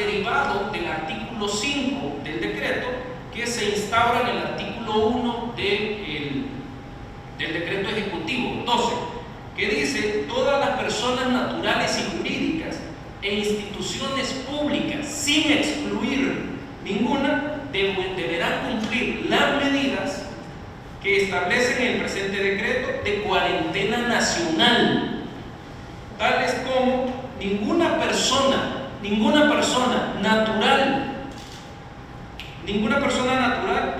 derivado del artículo 5 del decreto que se instaura en el artículo 1 del decreto ejecutivo 12, que dice: todas las personas naturales y jurídicas e instituciones públicas, sin excluir ninguna, deberán cumplir las medidas que establecen el presente decreto de cuarentena nacional, tales como ninguna persona natural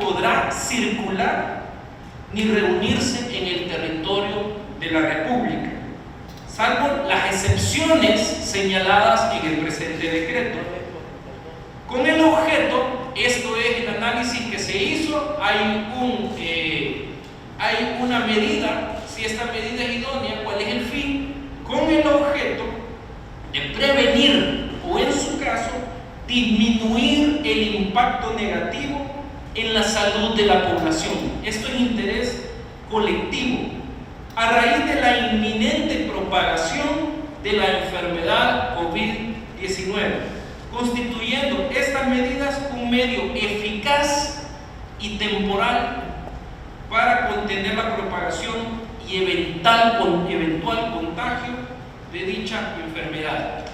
podrá circular ni reunirse en el territorio de la República, salvo las excepciones señaladas en el presente decreto. Con el objeto, esto es el análisis que se hizo, hay una medida, si esta medida es idónea, cuál es el fin, con el objeto de prevenir o, en su caso, disminuir el impacto negativo en la salud de la población. Esto es interés colectivo, a raíz de la inminente propagación de la enfermedad COVID-19, constituyendo estas medidas un medio eficaz y temporal para contener la propagación y eventual contagio de dicha enfermedad.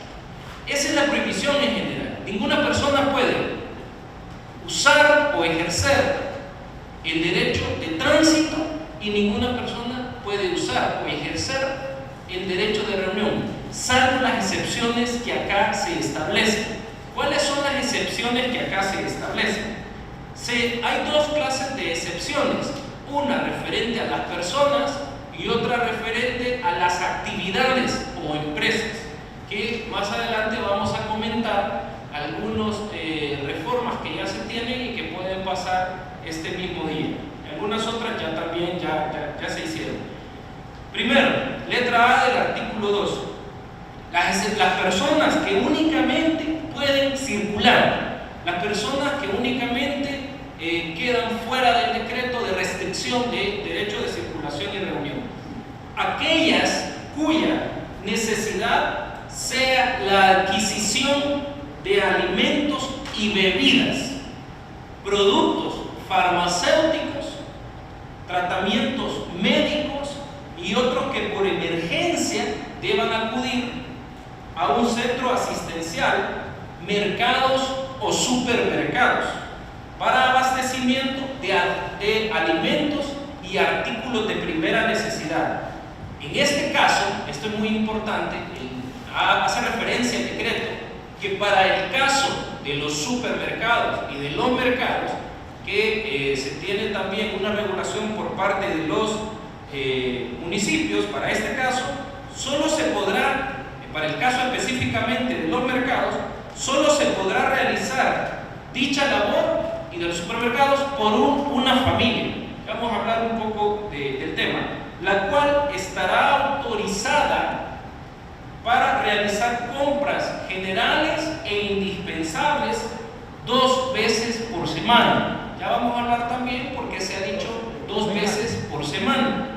Esa es la prohibición en general. Ninguna persona puede usar o ejercer el derecho de tránsito y ninguna persona puede usar o ejercer el derecho de reunión, salvo las excepciones que acá se establecen. ¿Cuáles son las excepciones que acá se establecen? Hay dos clases de excepciones, una referente a las personas y otra referente a las actividades o empresas, que más adelante vamos a comentar algunas reformas que ya se tienen y que pueden pasar este mismo día. Algunas otras ya también ya se hicieron. Primero, letra A del artículo 2. Las personas que únicamente pueden circular, las personas que únicamente quedan fuera del decreto de restricción de derecho de circulación y reunión, aquellas cuya necesidad sea la adquisición de alimentos y bebidas, productos farmacéuticos, tratamientos médicos y otros que por emergencia deban acudir a un centro asistencial, mercados o supermercados para abastecimiento de alimentos y artículos de primera necesidad. En este caso, esto es muy importante, hace referencia al decreto, que para el caso de los supermercados y de los mercados, que se tiene también una regulación por parte de los municipios, para este caso, solo se podrá, para el caso específicamente de los mercados, solo se podrá realizar dicha labor, y de los supermercados, por una familia. Vamos a hablar un poco del tema, la cual estará autorizada para realizar compras generales e indispensables 2 veces por semana. Ya vamos a hablar también porque se ha dicho 2 veces por semana.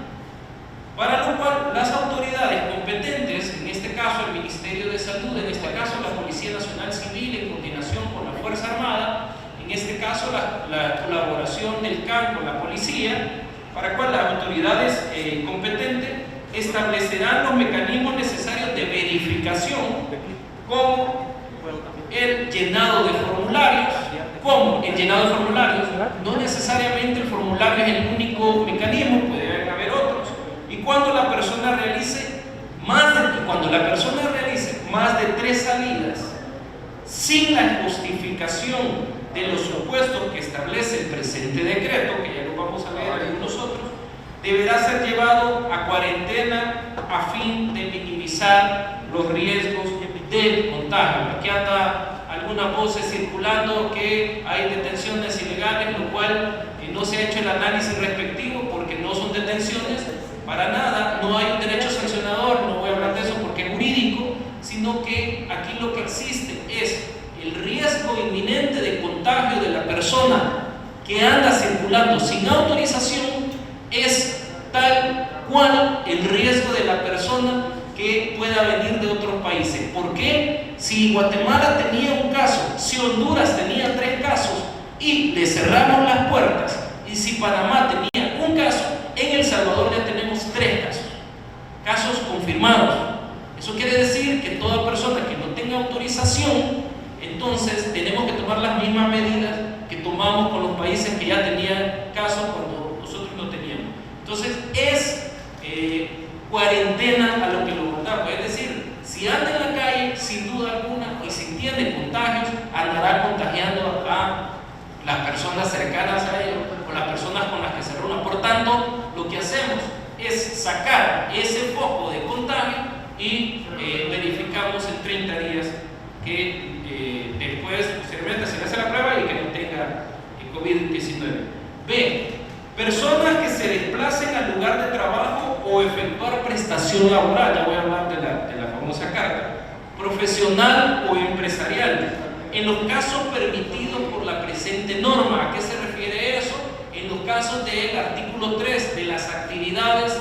Para lo cual las autoridades competentes, en este caso el Ministerio de Salud, en este caso la Policía Nacional Civil en coordinación con la Fuerza Armada, en este caso la colaboración del CAN con la policía, para cual las autoridades competentes establecerán los mecanismos necesarios de verificación, como el llenado de formularios. No necesariamente el formulario es el único mecanismo, puede haber otros. Y cuando la persona realice más de 3 salidas sin la justificación de los supuestos que establece el presente decreto, que ya lo vamos a leer algunos otros, deberá ser llevado a cuarentena a fin de minimizar los riesgos del contagio. Aquí anda algunas voces circulando que hay detenciones ilegales, lo cual no se ha hecho el análisis respectivo porque no son detenciones, para nada, no hay un derecho sancionador, no voy a hablar de eso porque es jurídico, sino que aquí lo que existe es el riesgo inminente de contagio de la persona que anda circulando sin autorización, es tal cual el riesgo de la persona que pueda venir de otros países. ¿Por qué? Si Guatemala tenía un caso, si Honduras tenía 3 casos y le cerramos las puertas, y si Panamá tenía un caso, en El Salvador ya tenemos 3 casos confirmados. Eso quiere decir que toda persona que no tenga autorización, entonces tenemos que tomar las mismas medidas que tomamos con los países que ya tenían casos cuando nosotros no teníamos. Entonces es cuarentena a lo que lo mandamos. Es decir, si anda en la calle, sin duda alguna, y si tiene contagios, andará contagiando a las personas cercanas a ellos o las personas con las que se reúnan. Por tanto, lo que hacemos es sacar ese foco de contagio y verificamos en 30 días que después, posteriormente, se le hace la prueba y que no tenga COVID-19. B. Personas que se desplacen al lugar de trabajo o efectuar prestación laboral. Ya voy a hablar de la famosa carga profesional o empresarial, en los casos permitidos por la presente norma. ¿A qué se refiere eso? En los casos del artículo 3 de las actividades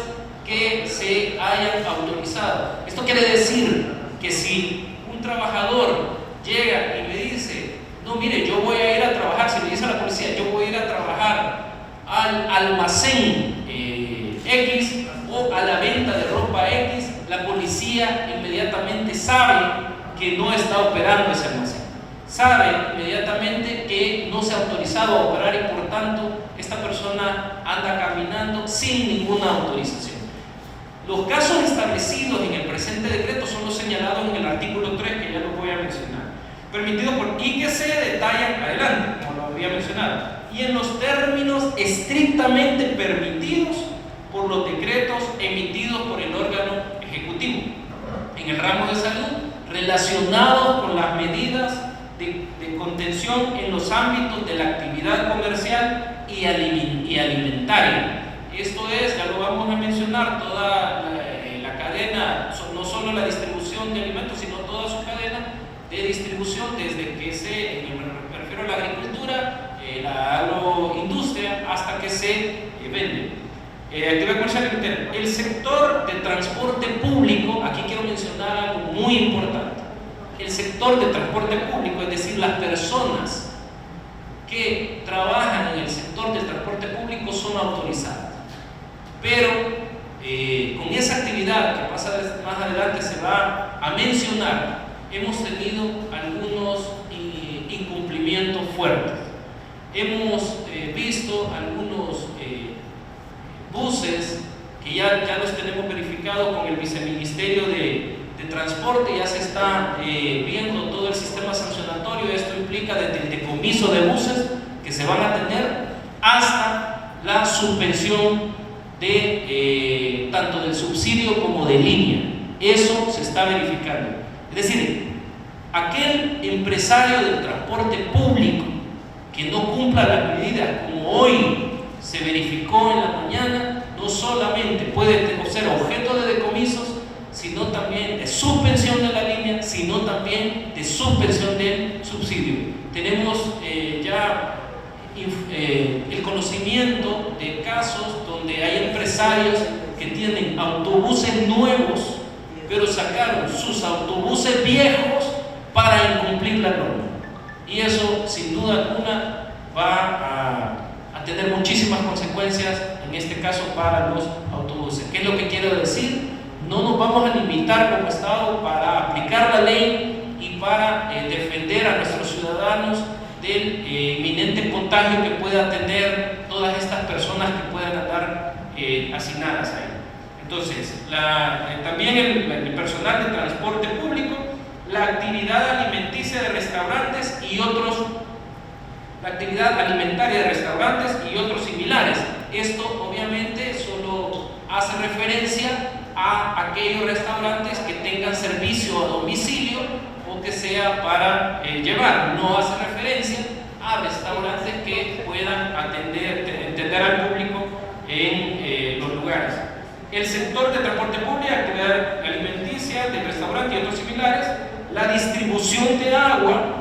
que se hayan autorizado. Esto quiere decir que si un trabajador llega y me dice, no, mire, yo voy a ir a trabajar, si le dice a la policía, yo voy a ir a trabajar al almacén X o a la venta de ropa X, la policía inmediatamente sabe que no está operando ese almacén, sabe inmediatamente que no se ha autorizado a operar y por tanto esta persona anda caminando sin ninguna autorización. Los casos establecidos en el presente decreto son los señalados en el artículo 3, que ya los voy a mencionar, permitidos por y que se detallan adelante, como lo había mencionado, y en los términos estrictamente permitidos por los decretos emitidos por el órgano ejecutivo en el ramo de salud, relacionados con las medidas de contención en los ámbitos de la actividad comercial y alimentaria. Esto es, ya lo vamos a mencionar, toda la cadena, no solo la distribución de alimentos, sino toda su cadena de distribución, desde que me refiero a la agricultura, la agroindustria, hasta que se vende. Actividad comercial y alimentaria. El sector de transporte público, aquí quiero mencionar algo muy importante. El sector de transporte público, es decir, las personas que trabajan en el sector del transporte público son autorizadas. Pero con esa actividad que más adelante se va a mencionar, hemos tenido algunos incumplimientos fuertes. Hemos visto algunos buses que ya los tenemos verificados con el Viceministerio de Transporte, ya se está viendo todo el sistema sancionatorio. Esto implica desde el decomiso de buses que se van a tener hasta la suspensión de tanto del subsidio como de línea. Eso se está verificando. Es decir, aquel empresario del transporte público que no cumpla las medidas, como hoy se verificó en la mañana, no solamente puede ser objeto de decomisos, sino también de suspensión de la línea, sino también de suspensión del subsidio. Tenemos ya el conocimiento de casos donde hay empresarios que tienen autobuses nuevos, pero sacaron sus autobuses viejos para incumplir la norma. Y eso, sin duda alguna, va a tener muchísimas consecuencias, en este caso para los autobuses. ¿Qué es lo que quiero decir? No nos vamos a limitar como Estado para aplicar la ley y para defender a nuestros ciudadanos del inminente contagio que pueda tener todas estas personas que puedan andar asignadas ahí. Entonces, también el personal de transporte público, la actividad alimenticia de restaurantes y otros, la actividad alimentaria de restaurantes y otros similares. Esto obviamente solo hace referencia a aquellos restaurantes que tengan servicio a domicilio o que sea para llevar. No hace referencia a restaurantes que puedan atender al público en los lugares. El sector de transporte público, actividad alimenticia, de restaurante y otros similares, la distribución de agua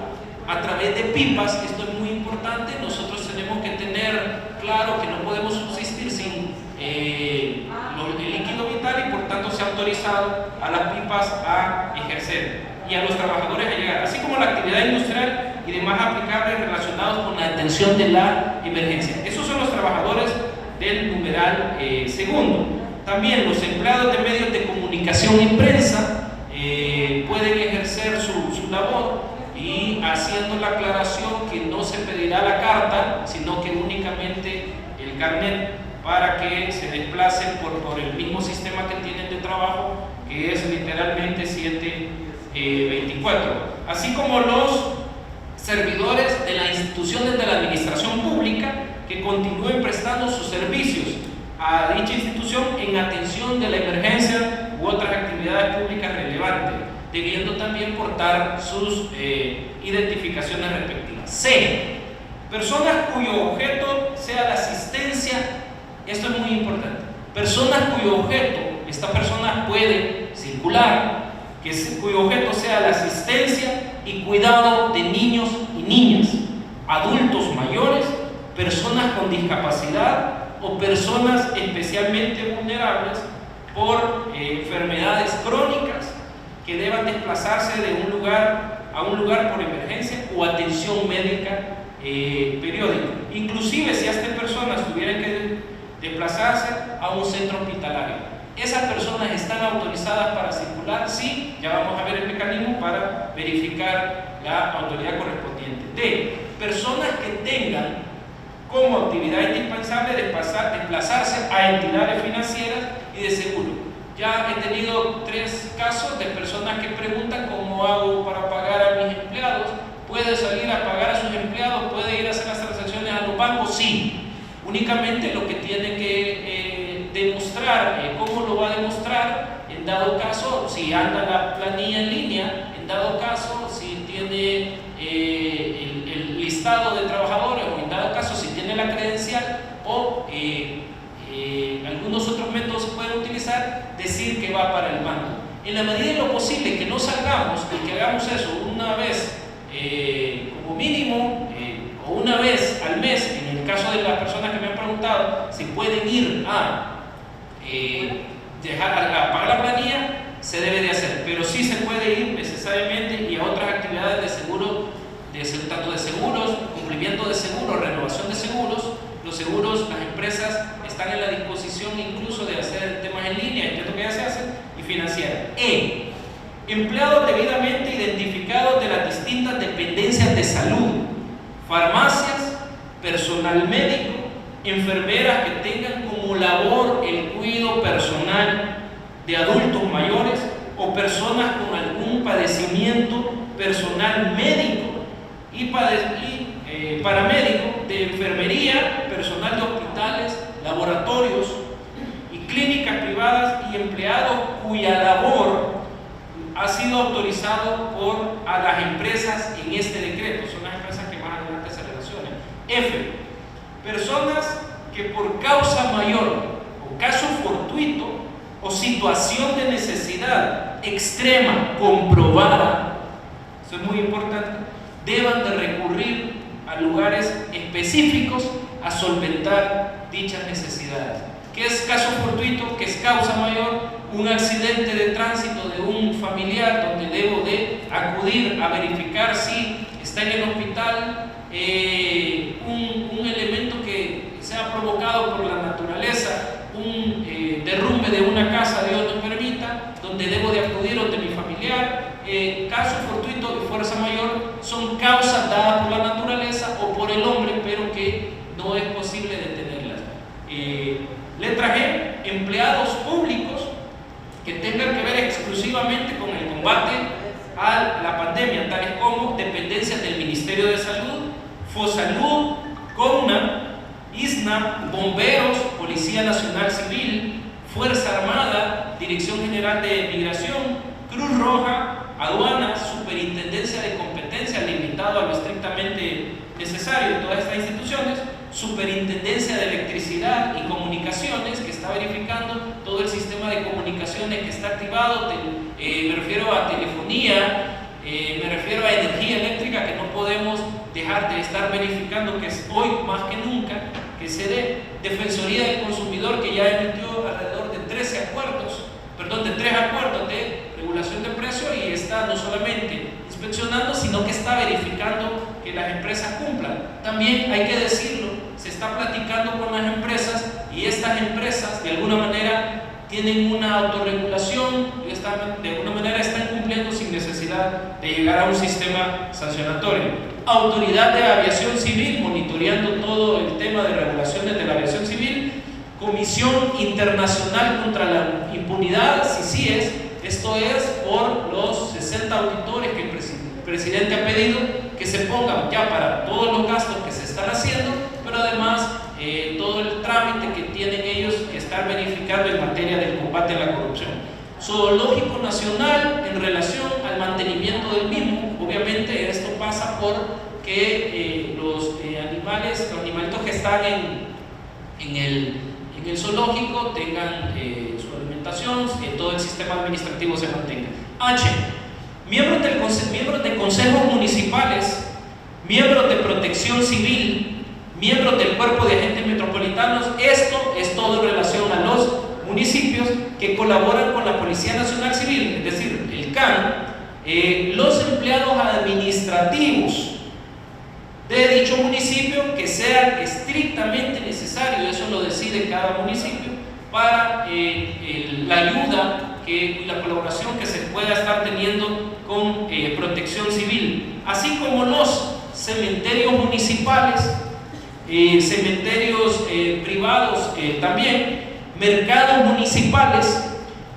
a través de pipas. Esto es muy importante. Nosotros tenemos que tener claro que no podemos subsistir sin el líquido vital y por tanto se autoriza autorizado a las pipas a ejercer y a los trabajadores a llegar, así como la actividad industrial y demás aplicables relacionados con la atención de la emergencia. Esos son los trabajadores del numeral segundo. También los empleados de medios de comunicación y prensa pueden ejercer su labor, y haciendo la aclaración que no se pedirá la carta, sino que únicamente el carnet, para que se desplacen por el mismo sistema que tienen de trabajo, que es literalmente 724. Así como los servidores de las instituciones de la administración pública que continúen prestando sus servicios a dicha institución en atención de la emergencia u otras actividades públicas relevantes, debiendo también portar sus identificaciones respectivas. C. Personas cuyo objeto sea la asistencia. Esto es muy importante. Personas cuyo objeto, esta persona puede circular, cuyo objeto sea la asistencia y cuidado de niños y niñas, adultos mayores, personas con discapacidad o personas especialmente vulnerables por enfermedades crónicas que deban desplazarse de un lugar a un lugar por emergencia o atención médica periódica. Inclusive si estas personas tuvieran que desplazarse a un centro hospitalario. ¿Esas personas están autorizadas para circular? Sí, ya vamos a ver el mecanismo para verificar la autoridad correspondiente. D. Personas que tengan como actividad indispensable desplazarse a entidades financieras y de seguro. Ya he tenido 3 casos de personas que preguntan cómo hago para pagar a mis empleados. ¿Puede salir a pagar a sus empleados? ¿Puede ir a hacer las transacciones a los bancos? Sí. Únicamente lo que tiene que demostrar, ¿cómo lo va a demostrar? En dado caso, si anda la planilla en línea, en dado caso, si tiene el listado de trabajadores, o en dado caso, si tiene la credencial, o algunos otros métodos se pueden utilizar, decir que va para el banco. En la medida de lo posible que no salgamos y que hagamos eso una vez como mínimo, o una vez al mes, en el caso de las personas que me han preguntado si pueden ir a pagar la planilla, se debe de hacer, pero sí se puede ir necesariamente y a otras actividades de seguro, tanto de seguros, cumplimiento de seguros, renovación de seguros. Los seguros, las empresas están en la disposición incluso de hacer temas en línea, entiendo que ya se hacen, y financiar. E. Empleados debidamente identificados de las distintas dependencias de salud, farmacias, personal médico, enfermeras que tengan como labor el cuidado personal de adultos mayores o personas con algún padecimiento, personal médico y paramédico de enfermería, personal de hospitales, laboratorios y clínicas privadas y empleados cuya labor ha sido autorizado por las empresas en este decreto. Son las empresas que más adelante se relacionan. F. Personas que por causa mayor o caso fortuito o situación de necesidad extrema comprobada, eso es muy importante, deban de recurrir a lugares específicos a solventar dichas necesidades. ¿Qué es caso fortuito? ¿Qué es causa mayor? Un accidente de tránsito de un familiar donde debo de acudir a verificar si está en el hospital, un elemento que sea provocado por la naturaleza, un derrumbe de una casa, Dios nos permita, donde debo de acudir donde mi familiar. Caso fortuito y fuerza mayor son causas dadas por la naturaleza o por el hombre, pero que no es posible detenerlas. Letra G. Empleados públicos que tengan que ver exclusivamente con el combate a la pandemia, tales como dependencias del Ministerio de Salud, FOSALUD, CONA, ISNA, bomberos, Policía Nacional Civil, Fuerza Armada, Dirección General de Migración, Cruz Roja, Aduanas, Superintendencia de Competencia, limitado a lo estrictamente necesario en todas estas instituciones, Superintendencia de Electricidad y Comunicaciones, que está verificando todo el sistema de comunicaciones que está activado. Me refiero a telefonía, me refiero a energía eléctrica, que no podemos dejar de estar verificando, que es hoy más que nunca que se dé. Defensoría del Consumidor, que ya emitió alrededor de 13 acuerdos, de 3 acuerdos de regulación de precios y está no solamente inspeccionando, sino que está verificando que las empresas cumplan. También hay que decirlo, se está platicando con las empresas y estas empresas de alguna manera tienen una autorregulación, de alguna manera están cumpliendo sin necesidad de llegar a un sistema sancionatorio. Autoridad de Aviación Civil, monitoreando todo el tema de regulaciones de la aviación civil. Comisión Internacional contra la Impunidad, CICIES, esto es por los 60 auditores que el presidente ha pedido que se pongan ya para todos los gastos que se están haciendo, pero además todo el trámite que tienen ellos que estar verificando en materia del combate a la corrupción. Zoológico Nacional en relación al mantenimiento del mismo. Obviamente esto pasa por que los animalitos que están en el zoológico tengan su alimentación, que todo el sistema administrativo se mantenga. H. Miembros de consejos municipales, miembros de protección civil, miembros del cuerpo de agentes metropolitanos. Esto es todo en relación a los municipios que colaboran con la Policía Nacional Civil, es decir, el CAN, los empleados administrativos de dicho municipio que sean estrictamente necesarios, eso lo decide cada municipio, para la ayuda y la colaboración que se pueda estar teniendo con protección civil, así como los cementerios municipales, cementerios privados también, mercados municipales.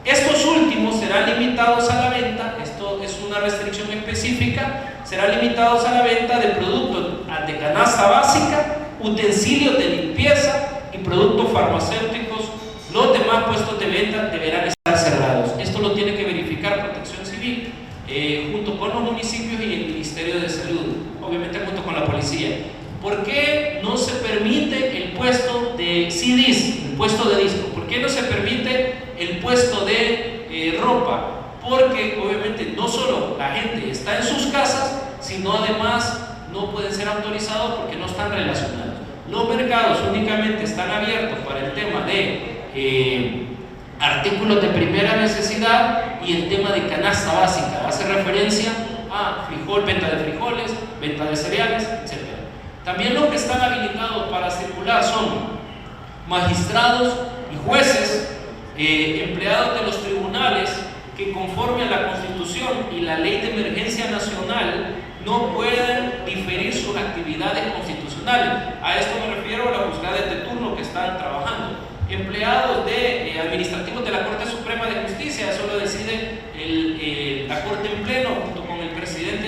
Estos últimos serán limitados a la venta, esto es una restricción específica, serán limitados a la venta de productos de canasta básica, utensilios de limpieza y productos farmacéuticos. Los demás puestos de venta deberán estar cerrados. Esto lo tiene que verificar Protección Civil junto con los municipios y el Ministerio de Salud, obviamente junto con la policía. ¿Por qué no se permite el puesto de CDs, el puesto de disco? ¿Por qué no se permite el puesto de ropa? Porque obviamente no solo la gente está en sus casas, sino además no pueden ser autorizados porque no están relacionados. Los mercados únicamente están abiertos para el tema de artículos de primera necesidad y el tema de canasta básica. Hace referencia a frijol, venta de frijoles, venta de cereales, etc. También los que están habilitados para circular son magistrados y jueces, empleados de los tribunales que conforme a la Constitución y la Ley de Emergencia Nacional no pueden diferir sus actividades constitucionales. A esto me refiero a las juzgadas de turno que están trabajando. Empleados administrativos de la Corte Suprema de Justicia, eso lo decide la Corte en pleno junto con el presidente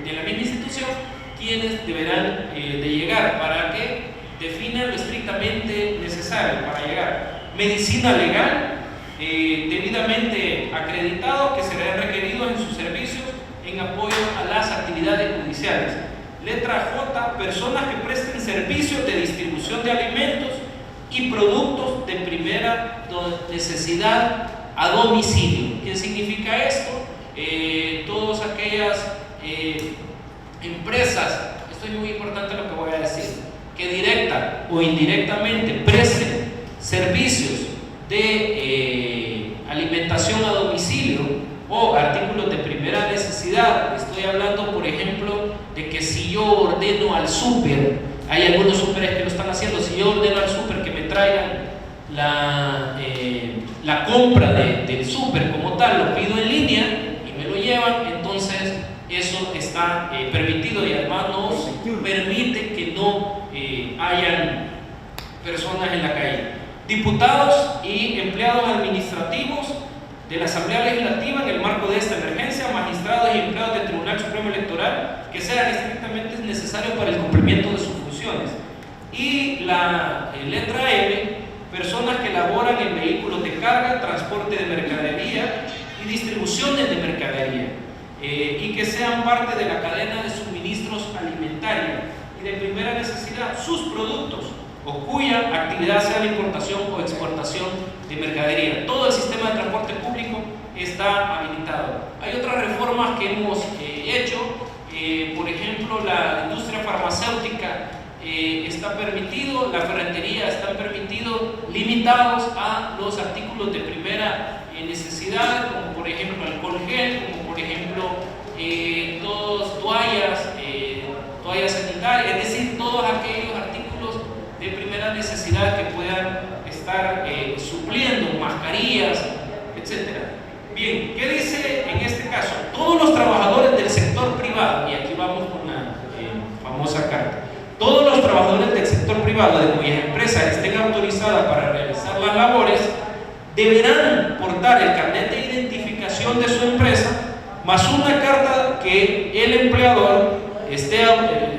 de la misma institución, quienes deberán de llegar para que definan lo estrictamente necesario para llegar. Medicina legal, debidamente acreditados que serán requeridos en sus servicios en apoyo a las actividades judiciales. Letra J, personas que presten servicios de distribución de alimentos y productos de primera necesidad a domicilio. ¿Qué significa esto? Todas aquellas empresas, esto es muy importante lo que voy a decir, que directa o indirectamente presten servicios de alimentación a domicilio o artículos de primera necesidad. Estoy hablando, por ejemplo, de que si yo ordeno al súper, hay algunos súperes que lo están haciendo, si yo ordeno al súper que me traigan la compra del súper como tal, lo pido en línea y me lo llevan, entonces eso está permitido y además nos permite que no hayan personas en la calle. Diputados y empleados administrativos de la Asamblea Legislativa en el marco de esta emergencia, magistrados y empleados del Tribunal Supremo Electoral que sean estrictamente necesarios para el cumplimiento de sus funciones. Y la letra M, personas que laboran en vehículos de carga, transporte de mercadería y distribuciones de mercadería y que sean parte de la cadena de suministros alimentaria y de primera necesidad sus productos o cuya actividad sea la importación o exportación de mercadería. Todo el sistema de transporte público está habilitado. Hay otras reformas que hemos hecho, por ejemplo, la industria farmacéutica está permitido, la ferretería están permitidos, limitados a los artículos de primera necesidades, como por ejemplo alcohol gel, como por ejemplo toallas sanitarias, es decir, todos aquellos artículos de primera necesidad que puedan estar supliendo, mascarillas, etc. Bien, ¿qué dice en este caso? Todos los trabajadores del sector privado, y aquí vamos con la famosa carta, todos los trabajadores del sector privado de cuyas empresas estén autorizadas para realizar las labores deberán portar el carnet de identificación de su empresa más una carta que el empleador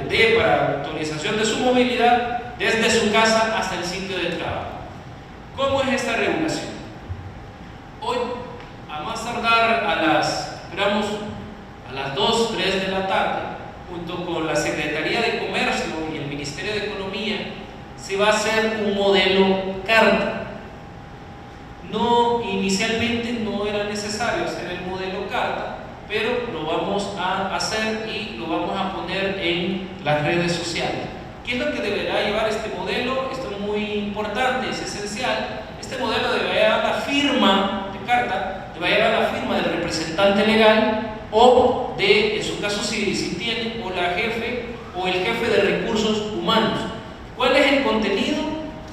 dé para autorización de su movilidad desde su casa hasta el sitio de trabajo. ¿Cómo es esta regulación? Hoy, a más tardar a las 2, 3 de la tarde, junto con la Secretaría de Comercio y el Ministerio de Economía, se va a hacer un modelo carta. Inicialmente no era necesario hacer el modelo carta, pero lo vamos a hacer y lo vamos a poner en las redes sociales. ¿Qué es lo que deberá llevar este modelo? Esto es muy importante, es esencial. Este modelo debe llevar la firma de carta, debe llevar la firma del representante legal o en su caso si tiene, o la jefe o el jefe de recursos humanos. ¿Cuál es el contenido?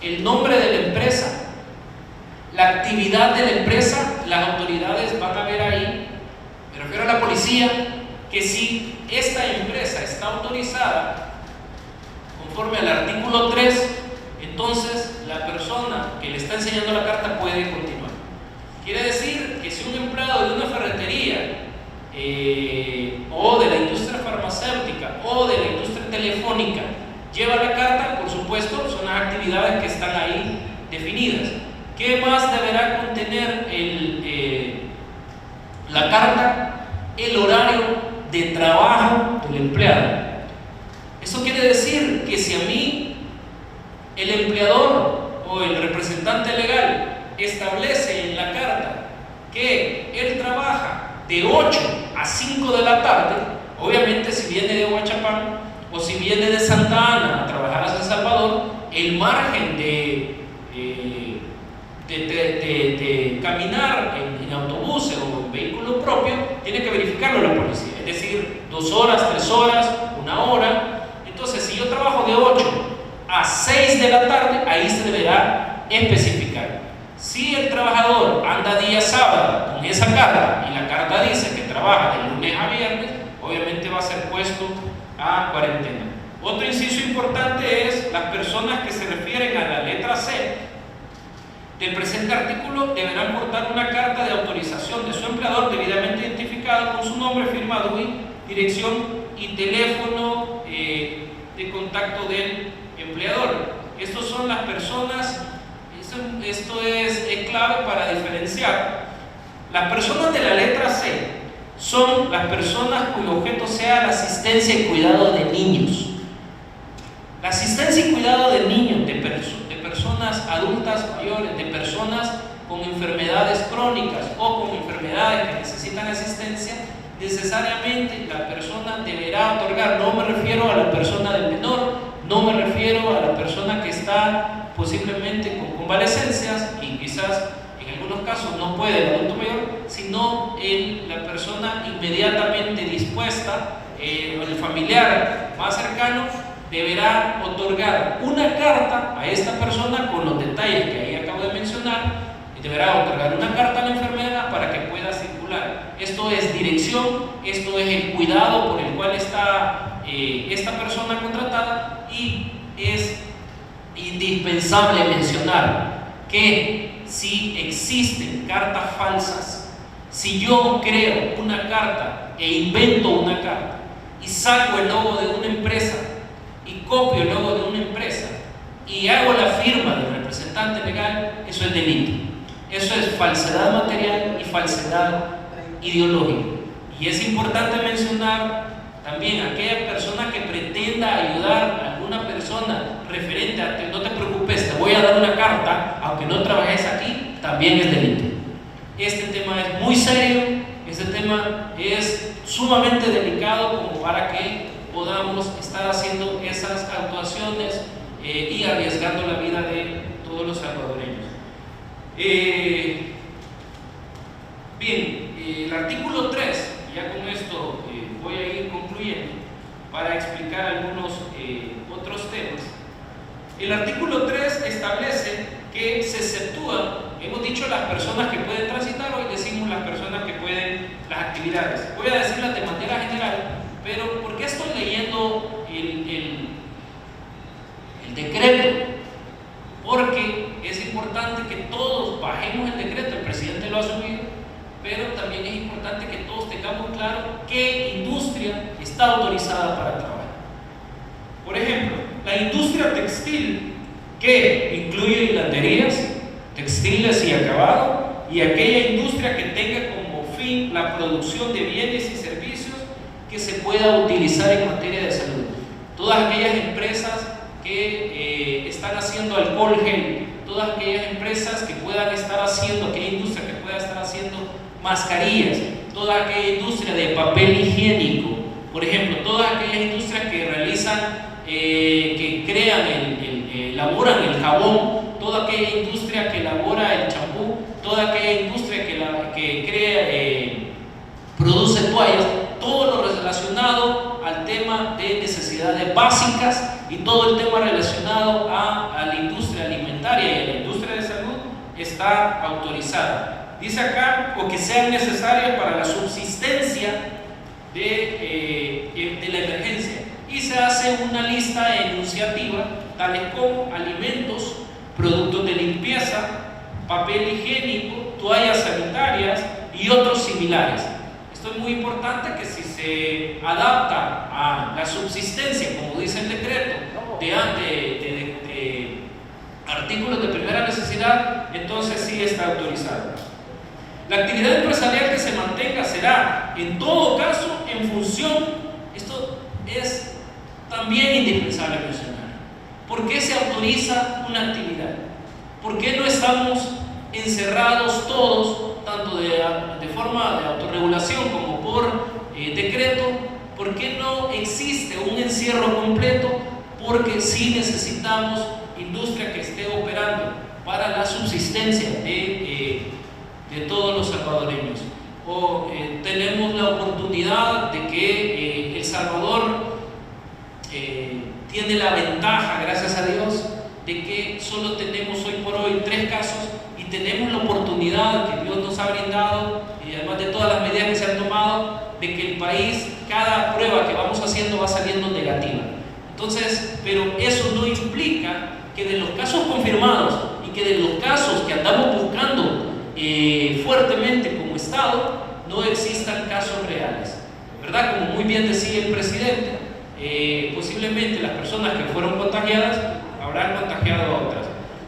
El nombre de la empresa, la actividad de la empresa. Las autoridades van a ver ahí, me refiero a la policía, que si esta empresa está autorizada conforme al artículo 3, entonces la persona que le está enseñando la carta puede continuar. Quiere decir que si un empleado de una ferretería o de la industria farmacéutica o de la industria telefónica lleva la carta, por supuesto, son las actividades que están ahí definidas. ¿Qué más deberá contener la carta? El horario de trabajo del empleado. Eso quiere decir que si a mí el empleador o el representante legal establece en la carta que él trabaja de 8 a 5 de la tarde, obviamente si viene de Huachapán o si viene de Santa Ana a trabajar a San Salvador, el margen de caminar en autobús o en vehículo propio tiene que verificarlo la policía, es decir, 2 horas, 3 horas, 1 hora. Entonces, si yo trabajo de 8 a 6 de la tarde, ahí se deberá especificar. Si el trabajador anda día sábado con esa carta y la carta dice que trabaja de lunes a viernes, obviamente va a ser puesto a cuarentena. Otro inciso importante es las personas que se refieren a la letra C del presente artículo deberán portar una carta de autorización de su empleador debidamente identificada con su nombre, firma DUI, dirección y teléfono de contacto del empleador. Estas son las personas, esto es clave para diferenciar. Las personas de la letra C son las personas cuyo objeto sea la asistencia y cuidado de niños. La asistencia y cuidado de niños, de personas adultas mayores, de personas con enfermedades crónicas o con enfermedades que necesitan asistencia, necesariamente la persona deberá otorgar. No me refiero a la persona del menor, no me refiero a la persona que está posiblemente con convalecencias y quizás en algunos casos no puede el adulto mayor, sino la persona inmediatamente dispuesta, el familiar más cercano, deberá otorgar una carta a esta persona con los detalles que ahí acabo de mencionar, y deberá otorgar una carta a la enfermera para que pueda circular. Esto es dirección, esto es el cuidado por el cual está esta persona contratada, y es indispensable mencionar que si existen cartas falsas, si yo creo una carta e invento una carta y saco el logo de una empresa y copio el logo de una empresa y hago la firma del representante legal, eso es delito. Eso es falsedad material y falsedad ideológica. Y es importante mencionar también a aquella persona que pretenda ayudar a alguna persona referente a no te preocupes, te voy a dar una carta, aunque no trabajes aquí, también es delito. Este tema es muy serio, este tema es sumamente delicado como para que podamos estar haciendo esas actuaciones y arriesgando la vida de todos los salvadoreños. El artículo 3 establece que se exceptúan, hemos dicho las personas que pueden transitar, hoy decimos las personas que pueden, las actividades. Voy a decirlas de manera general, pero ¿por qué estoy leyendo el decreto? Porque es importante que todos bajemos el decreto, el presidente lo ha subido, pero también es importante que todos tengamos claro qué industria está autorizada para trabajar. Por ejemplo, la industria textil, que incluye hiladerías, textiles y acabado, y aquella industria que tenga como fin la producción de bienes y servicios que se pueda utilizar en materia de salud. Todas aquellas empresas que están haciendo alcohol gel, todas aquellas empresas que puedan estar haciendo, aquella industria que pueda estar haciendo mascarillas, toda aquella industria de papel higiénico, por ejemplo, todas aquellas industrias que realizan, que crean, elaboran el jabón, toda aquella industria que elabora el champú, toda aquella industria que crea, produce toallas, todo lo relacionado al tema de necesidades básicas y todo el tema relacionado a la industria alimentaria y a la industria de salud está autorizada. Dice acá, o que sean necesarias para la subsistencia de la emergencia, y se hace una lista enunciativa, tales como alimentos, productos de limpieza, papel higiénico, toallas sanitarias y otros similares. Esto es muy importante, que si se adapta a la subsistencia, como dice el decreto, de artículos de primera necesidad, entonces sí está autorizado. La actividad empresarial que se mantenga será, en todo caso, en función, esto es también indispensable mencionar, ¿por qué se autoriza una actividad? ¿Por qué no estamos encerrados todos, tanto de forma de autorregulación como por decreto? ¿Por qué no existe un encierro completo? Porque sí necesitamos industria que esté operando para la subsistencia de todos los salvadoreños. Tenemos la oportunidad de que El Salvador tiene la ventaja, gracias a Dios, de que solo tenemos hoy por hoy 3 casos, y tenemos la oportunidad que Dios nos ha brindado, y además de todas las medidas que se han tomado, de que el país, cada prueba que vamos haciendo va saliendo negativa. Entonces, pero eso no implica que de los casos confirmados y que de los casos que andamos buscando fuertemente como Estado, no existan casos reales, ¿verdad? Como muy bien decía el presidente, posiblemente las personas que fueron contagiadas habrán contagiado a otras.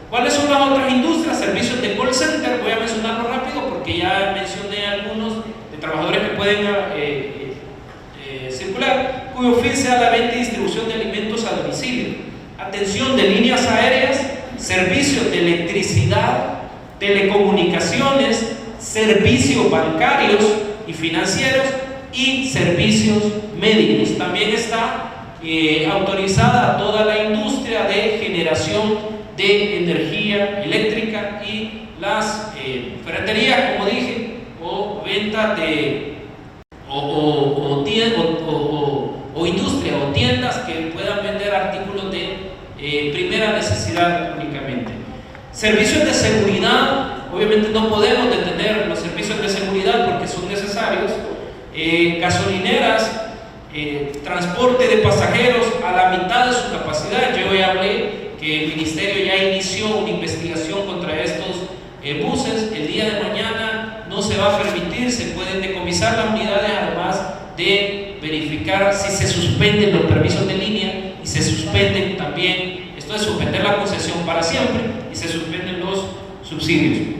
¿Cuáles son las otras industrias? Servicios de call center, voy a mencionarlo rápido porque ya mencioné algunos de trabajadores que pueden circular, cuyo fin sea la venta y distribución de alimentos a domicilio, atención de líneas aéreas, servicios de electricidad, telecomunicaciones, servicios bancarios y financieros y servicios médicos. También está autorizada toda la industria de generación de energía eléctrica y las ferreterías, como dije, o venta de o industria o tiendas que puedan vender artículos de primera necesidad únicamente. Servicios de seguridad, obviamente no podemos detener los servicios de seguridad porque son necesarios. Gasolineras, transporte de pasajeros a la mitad de su capacidad. Yo ya hablé que el Ministerio ya inició una investigación contra estos buses. El día de mañana no se va a permitir, se pueden decomisar las unidades, además de verificar si se suspenden los permisos de línea y se suspenden también, esto es suspender la concesión para siempre, y se suspenden los subsidios.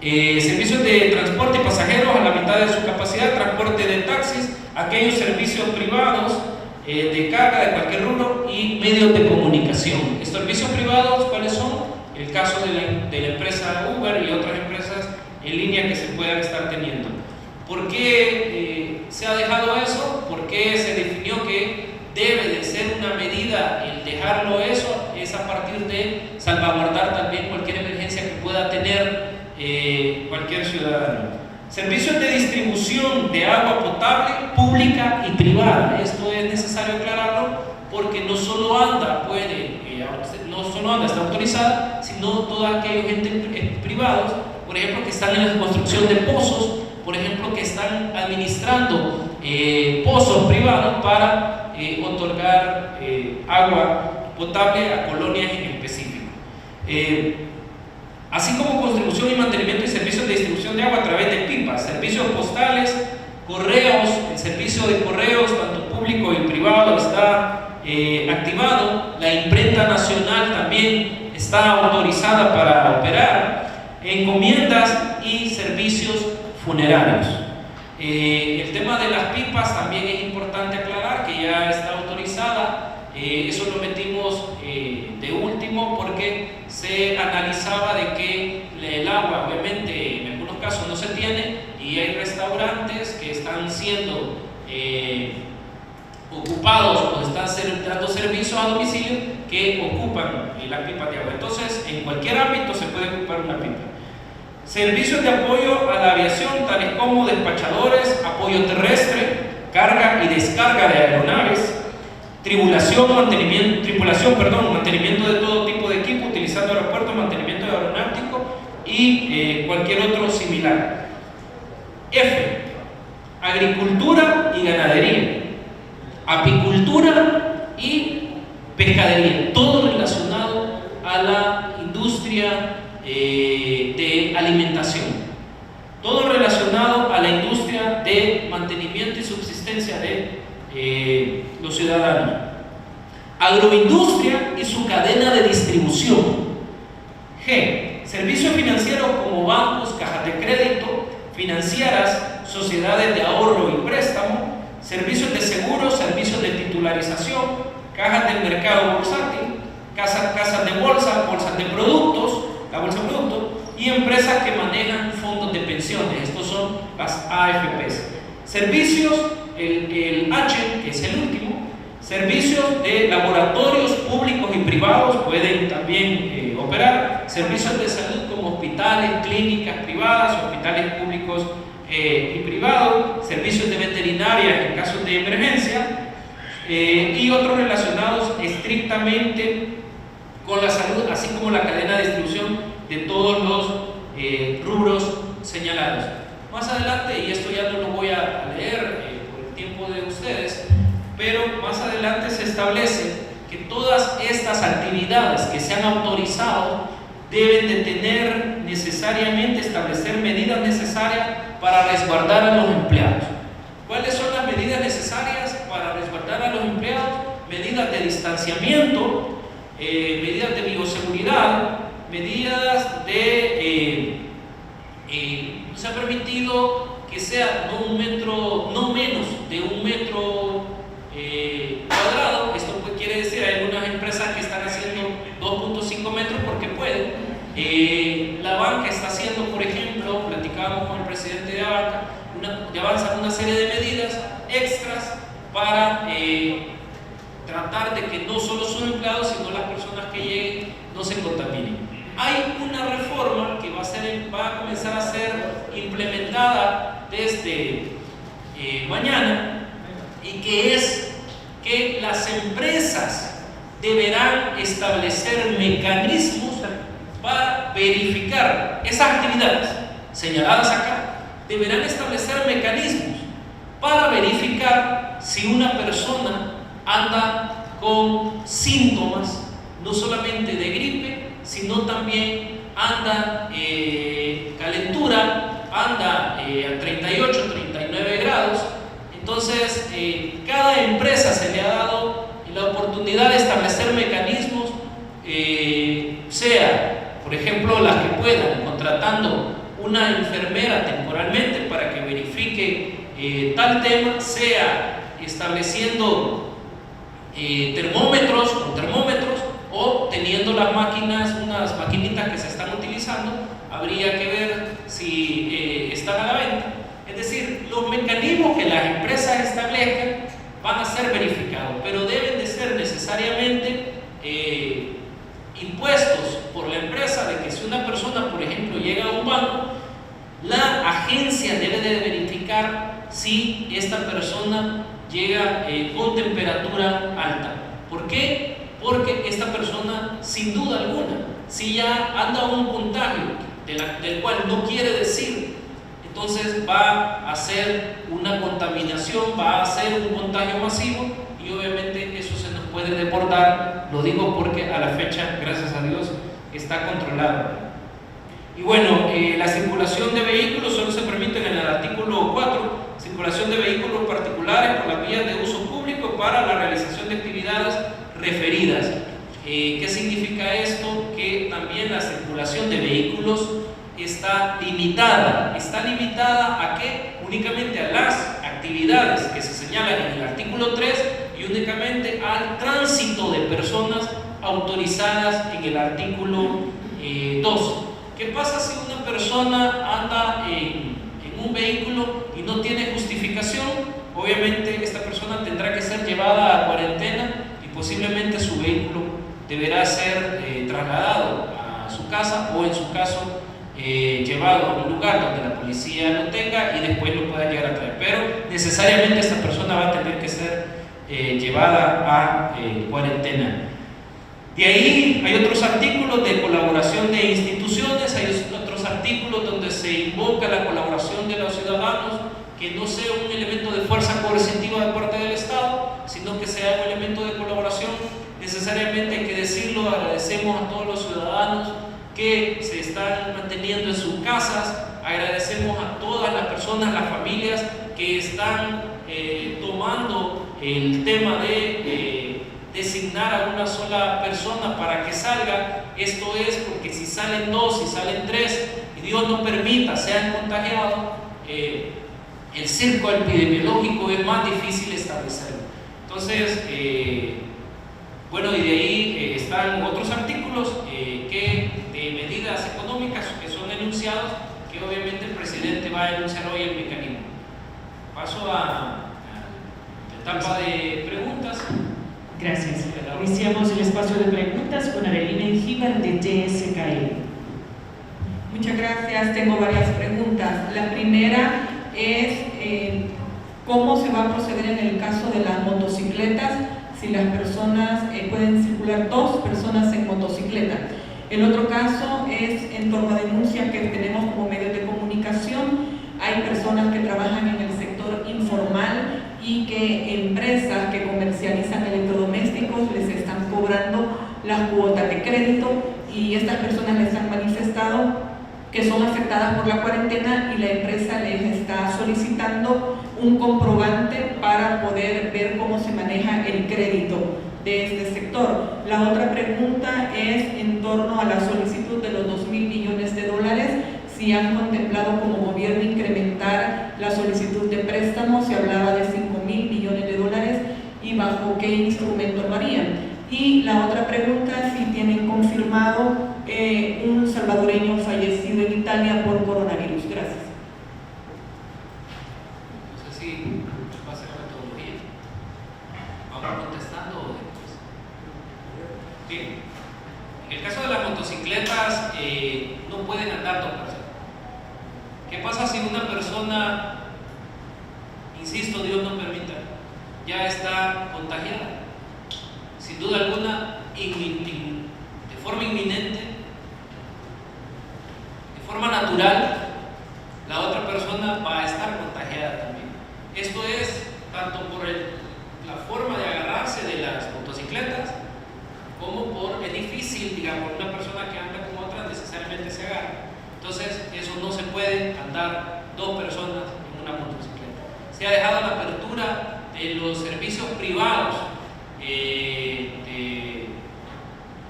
Servicios de transporte de pasajeros a la mitad de su capacidad, transporte de taxis, aquellos servicios privados de carga de cualquier rubro y medios de comunicación. Estos servicios privados, ¿cuáles son? El caso de la empresa Uber y otras empresas en línea que se puedan estar teniendo. ¿Por qué se ha dejado eso? ¿Por qué se definió que debe de ser una medida el dejarlo eso? Es a partir de salvaguardar también cualquier emergencia que pueda tener cualquier ciudadano. Servicios de distribución de agua potable, pública y privada. Esto es necesario aclararlo porque no solo ANDA puede no solo ANDA está autorizada, sino todos aquellos entes privados, por ejemplo, que están en la construcción de pozos, por ejemplo, que están administrando pozos privados para otorgar agua potable a colonias en específico. Así como construcción y mantenimiento y servicios de distribución de agua a través de pipas, servicios postales, correos, el servicio de correos, tanto público y privado, está activado. La imprenta nacional también está autorizada para operar, encomiendas y servicios funerarios. El tema de las pipas también es importante aclarar que ya está autorizada. Eso lo metimos de último porque se analizaba de que el agua obviamente en algunos casos no se tiene y hay restaurantes que están siendo ocupados o están dando servicios a domicilio que ocupan las pipas de agua. Entonces, en cualquier ámbito se puede ocupar una pipa. Servicios de apoyo a la aviación, tales como despachadores, apoyo terrestre, carga y descarga de aeronaves, mantenimiento de todo tipo de equipo utilizando aeropuertos, mantenimiento aeronáutico y cualquier otro similar. F. Agricultura y ganadería, apicultura y pescadería, todo relacionado a la industria de alimentación, todo relacionado a la industria de mantenimiento y subsistencia de los ciudadanos. Agroindustria y su cadena de distribución. G. Servicios financieros como bancos, cajas de crédito, financieras, sociedades de ahorro y préstamo, servicios de seguros, servicios de titularización, cajas del mercado bursátil, casas de bolsa, bolsas de productos, la bolsa de productos y empresas que manejan fondos de pensiones. Estos son las AFPs. Servicios, el H, que es el último, servicios de laboratorios públicos y privados pueden también operar, servicios de salud como hospitales, clínicas privadas, hospitales públicos y privados, servicios de veterinaria en casos de emergencia y otros relacionados estrictamente con la salud, así como la cadena de distribución de todos los rubros señalados. Más adelante, y esto ya no lo voy a leer por el tiempo de ustedes, pero más adelante se establece que todas estas actividades que se han autorizado deben de tener necesariamente, establecer medidas necesarias para resguardar a los empleados. ¿Cuáles son las medidas necesarias para resguardar a los empleados? Medidas de distanciamiento, medidas de bioseguridad, medidas de se ha permitido que sea no menos de 1 metro cuadrado. Esto quiere decir, hay algunas empresas que están haciendo 2.5 metros porque pueden. La banca está haciendo, por ejemplo, platicábamos con el presidente de Avanza, una serie de medidas extras para tratar de que no solo sus empleados, sino las personas que lleguen no se contaminen. Hay una reforma que va a comenzar a ser implementada desde mañana, y que es que las empresas deberán establecer mecanismos para verificar esas actividades señaladas acá. Deberán establecer mecanismos para verificar si una persona anda con síntomas no solamente de gripe, sino también anda calentura, anda a 38, 39 grados. Entonces, cada empresa se le ha dado la oportunidad de establecer mecanismos, sea, por ejemplo, las que puedan, contratando una enfermera temporalmente para que verifique tal tema, sea estableciendo termómetros o teniendo las máquinas, unas maquinitas que se están utilizando. Habría que ver si están a la venta. Es decir, los mecanismos que las empresas establezcan van a ser verificados, pero deben de ser necesariamente impuestos por la empresa, de que si una persona, por ejemplo, llega a un banco, la agencia debe de verificar si esta persona llega con temperatura alta. ¿Por qué? porque esta persona, sin duda alguna, si ya anda un contagio del cual no quiere decir, entonces va a hacer una contaminación, va a hacer un contagio masivo, y obviamente eso se nos puede deportar. Lo digo porque a la fecha, gracias a Dios, está controlado. Y bueno, la circulación de vehículos solo se permite en el artículo 4, circulación de vehículos particulares por las vías de uso público para la realización de actividades referidas. ¿Qué significa esto? Que también la circulación de vehículos está limitada. ¿Está limitada a qué? Únicamente a las actividades que se señalan en el artículo 3 y únicamente al tránsito de personas autorizadas en el artículo 2. ¿Qué pasa si una persona anda en un vehículo y no tiene justificación? Obviamente esta persona tendrá que ser llevada a cuarentena y posiblemente su vehículo deberá ser trasladado a su casa, o en su caso llevado a un lugar donde la policía lo tenga y después lo pueda llegar a traer. Pero necesariamente esta persona va a tener que ser llevada a cuarentena. De ahí hay otros artículos de colaboración de instituciones, hay otros artículos donde se invoca la colaboración de los ciudadanos, que no sea un elemento de fuerza coercitiva de parte del Estado, sino que sea un elemento de colaboración. Necesariamente hay que decirlo, agradecemos a todos los ciudadanos que se están manteniendo en sus casas, agradecemos a todas las personas, las familias que están tomando el tema de designar a una sola persona para que salga. Esto es porque si salen 2, si salen 3 y Dios no permita sean contagiados, el cerco epidemiológico es más difícil establecerlo. Entonces, bueno, y de ahí están otros artículos de medidas económicas que son enunciados, que obviamente el presidente va a enunciar hoy el mecanismo. Paso a la etapa de preguntas. Gracias. Iniciamos el espacio de preguntas con Arelina Ingíbar de TSKL. Muchas gracias. Tengo varias preguntas. La primera es ¿cómo se va a proceder en el caso de las motocicletas? Si las personas pueden circular 2 personas en motocicleta. El otro caso es en torno a denuncias que tenemos como medios de comunicación. Hay personas que trabajan en el sector informal y que empresas que comercializan electrodomésticos les están cobrando las cuotas de crédito, y estas personas les han manifestado que son afectadas por la cuarentena y la empresa les está solicitando un comprobante para poder ver cómo se maneja el crédito de este sector. La otra pregunta es en torno a la solicitud de los $2.000 millones, si han contemplado como gobierno incrementar la solicitud de préstamos. Se hablaba de $5.000 millones y bajo qué instrumento lo harían. Y la otra pregunta, si tienen confirmado un salvadoreño fallecido en Italia por coronavirus. Gracias. No sé si va a ser la metodología. Vamos contestando después. Bien. En el caso de las motocicletas, no pueden andar 2 personas. ¿Qué pasa si una persona, insisto, Dios no permita, ya está contagiada? Sin duda alguna, de forma inminente, de forma natural, la otra persona va a estar contagiada también. Esto es tanto por la forma de agarrarse de las motocicletas, como por es difícil, digamos, una persona que anda con otra necesariamente se agarra. Entonces, eso no se puede andar 2 personas en una motocicleta. Se ha dejado la apertura de los servicios privados,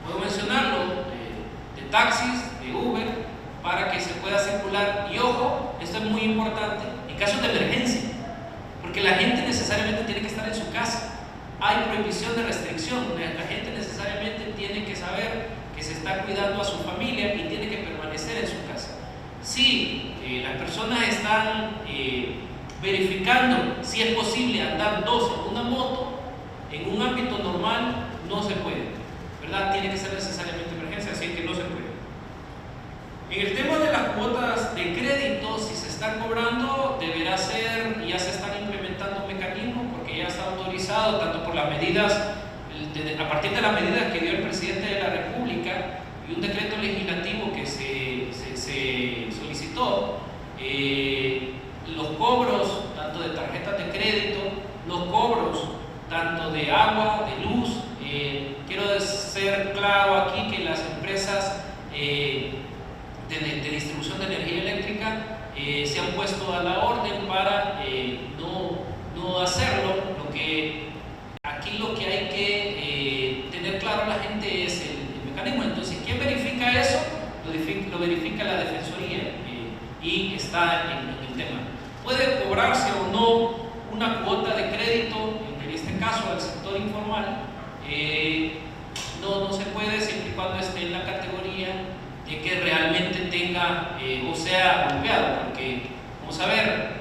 puedo mencionarlo, de taxis, de Uber, para que se pueda circular. Y ojo, esto es muy importante, en casos de emergencia, porque la gente necesariamente tiene que estar en su casa. Hay prohibición de restricción, la gente necesariamente tiene que saber que se está cuidando a su familia y tiene que permanecer en su casa. Si las personas están verificando si es posible andar 2 en una moto, en un ámbito normal no se puede, ¿verdad? Tiene que ser necesariamente emergencia, así que no se puede. En el tema de las cuotas de crédito, si se están cobrando, deberá ser, ya se están implementando mecanismos, porque ya está autorizado tanto por las medidas de a partir de las medidas que dio el presidente de la República y un decreto legislativo que se solicitó, los cobros tanto de tarjetas de crédito, los cobros tanto de agua, de luz, quiero ser claro aquí que las empresas de distribución de energía eléctrica se han puesto a la orden para no hacerlo. Aquí lo que hay que tener claro la gente es el mecanismo. Entonces, ¿quién verifica eso? Lo verifica la Defensoría y está en el tema. Puede cobrarse o no una cuota de crédito, en este caso al sector informal. No se puede siempre y cuando esté en la categoría de que realmente tenga o sea golpeado, porque vamos a ver,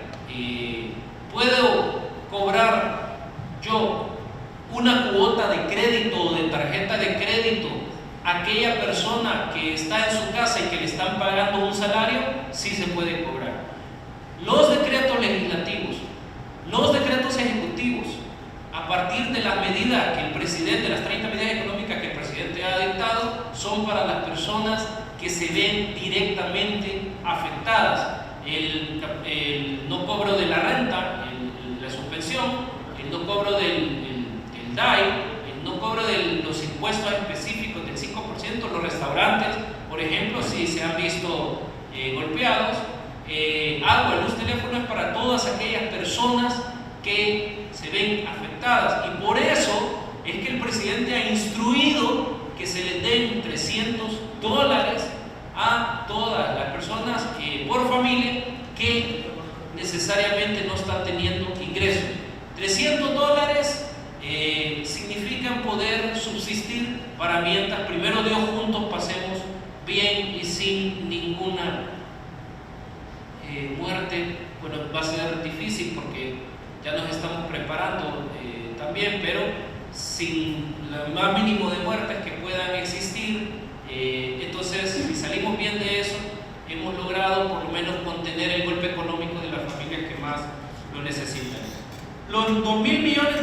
puedo cobrar yo una cuota de crédito o de tarjeta de crédito a aquella persona que está en su casa y que le están pagando un salario. Sí se puede cobrar. Los decretos legislativos, los decretos ejecutivos, a partir de las medidas que el presidente, las 30 medidas económicas que el presidente ha dictado, son para las personas que se ven directamente afectadas. El no cobro de la renta, la suspensión, el no cobro del DAI, el no cobro de los impuestos específicos del 5%, los restaurantes, por ejemplo, si se han visto golpeados. Agua, luz, teléfono es para todas aquellas personas que se ven afectadas, y por eso es que el presidente ha instruido que se les den $300 a todas las personas por familia que necesariamente no están teniendo ingresos. $300 significan poder subsistir para mientras primero Dios juntos pasemos bien y sin ninguna muerte. Bueno, va a ser difícil porque ya nos estamos preparando también, pero sin el más mínimo de muertes que puedan existir. Entonces, si salimos bien de eso, hemos logrado por lo menos contener el golpe económico de las familias que más lo necesitan. Los $2.000 millones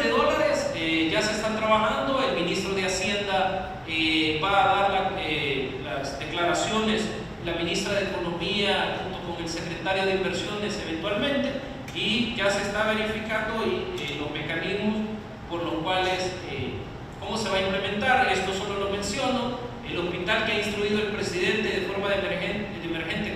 ya se están trabajando. El ministro de Hacienda va a dar las declaraciones, la ministra de Economía junto con el secretario de Inversiones eventualmente, y ya se está verificando los mecanismos por los cuales cómo se va a implementar. Esto solo lo menciono. El hospital que ha instruido el presidente de forma de emergente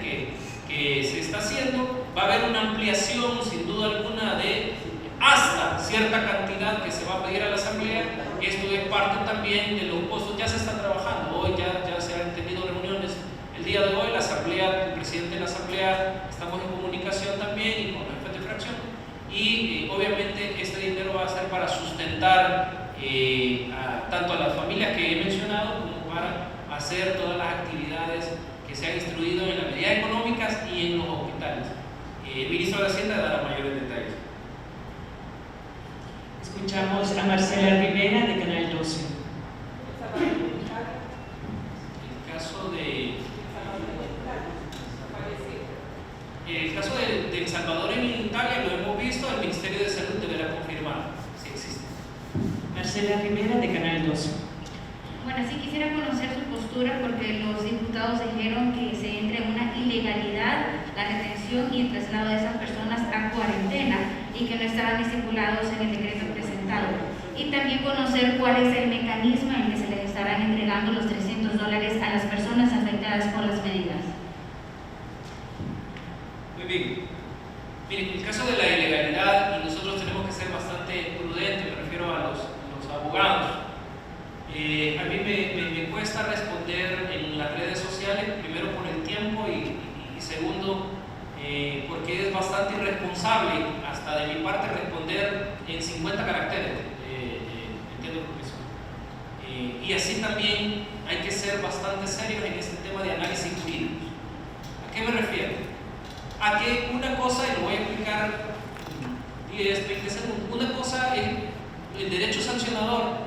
que se está haciendo, va a haber una ampliación sin duda alguna de hasta cierta cantidad que se va a pedir a la Asamblea. Esto es parte también de los costos. Ya se está trabajando, hoy ya se han tenido reuniones el día de hoy. La Asamblea, el presidente de la Asamblea, estamos en comunicación también y con los jefes de fracción, y obviamente este dinero va a ser para sustentar tanto a las familias que he mencionado como para hacer todas las actividades que se han instruido en las medidas económicas y en los hospitales. El ministro de Hacienda dará mayores detalles. Escuchamos a Marcela Rivera de Canal 12. El caso de El Salvador en Italia lo hemos visto, el Ministerio de Salud deberá confirmar si existe. Marcela Rivera de Canal 12. Bueno, sí quisiera conocer su postura, porque los diputados dijeron que se entra en una ilegalidad la retención y el traslado de esas personas a cuarentena y que no estaban estipulados en el decreto presentado. Y también conocer cuál es el mecanismo en que se les estarán entregando los $300 a las personas afectadas por las medidas. Muy bien. Miren, el caso de la ilegalidad, y nosotros tenemos que ser bastante prudentes, me refiero a los abogados. A mí me cuesta responder en las redes sociales, primero por el tiempo y segundo porque es bastante irresponsable hasta de mi parte responder en 50 caracteres. Entiendo por eso. Y así también hay que ser bastante serios en este tema de análisis jurídico. ¿A qué me refiero? A que una cosa, y lo voy a explicar en 10, 20 segundos, una cosa es el derecho sancionador,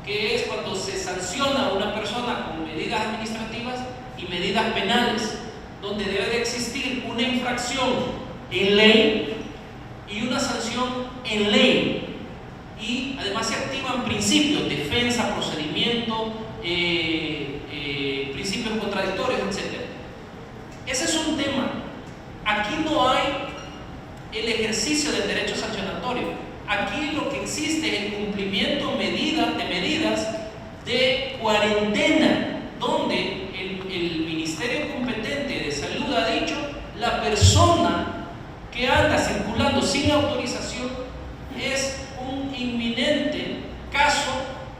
que es cuando se sanciona a una persona con medidas administrativas y medidas penales, donde debe de existir una infracción en ley y una sanción en ley. y además se activan principios, defensa, procedimiento, principios contradictorios, etc. Ese es un tema. Aquí no hay el ejercicio del derecho sancionatorio. Aquí lo que existe es el cumplimiento de medidas de cuarentena, donde el Ministerio competente de Salud ha dicho: la persona que anda circulando sin autorización es un inminente caso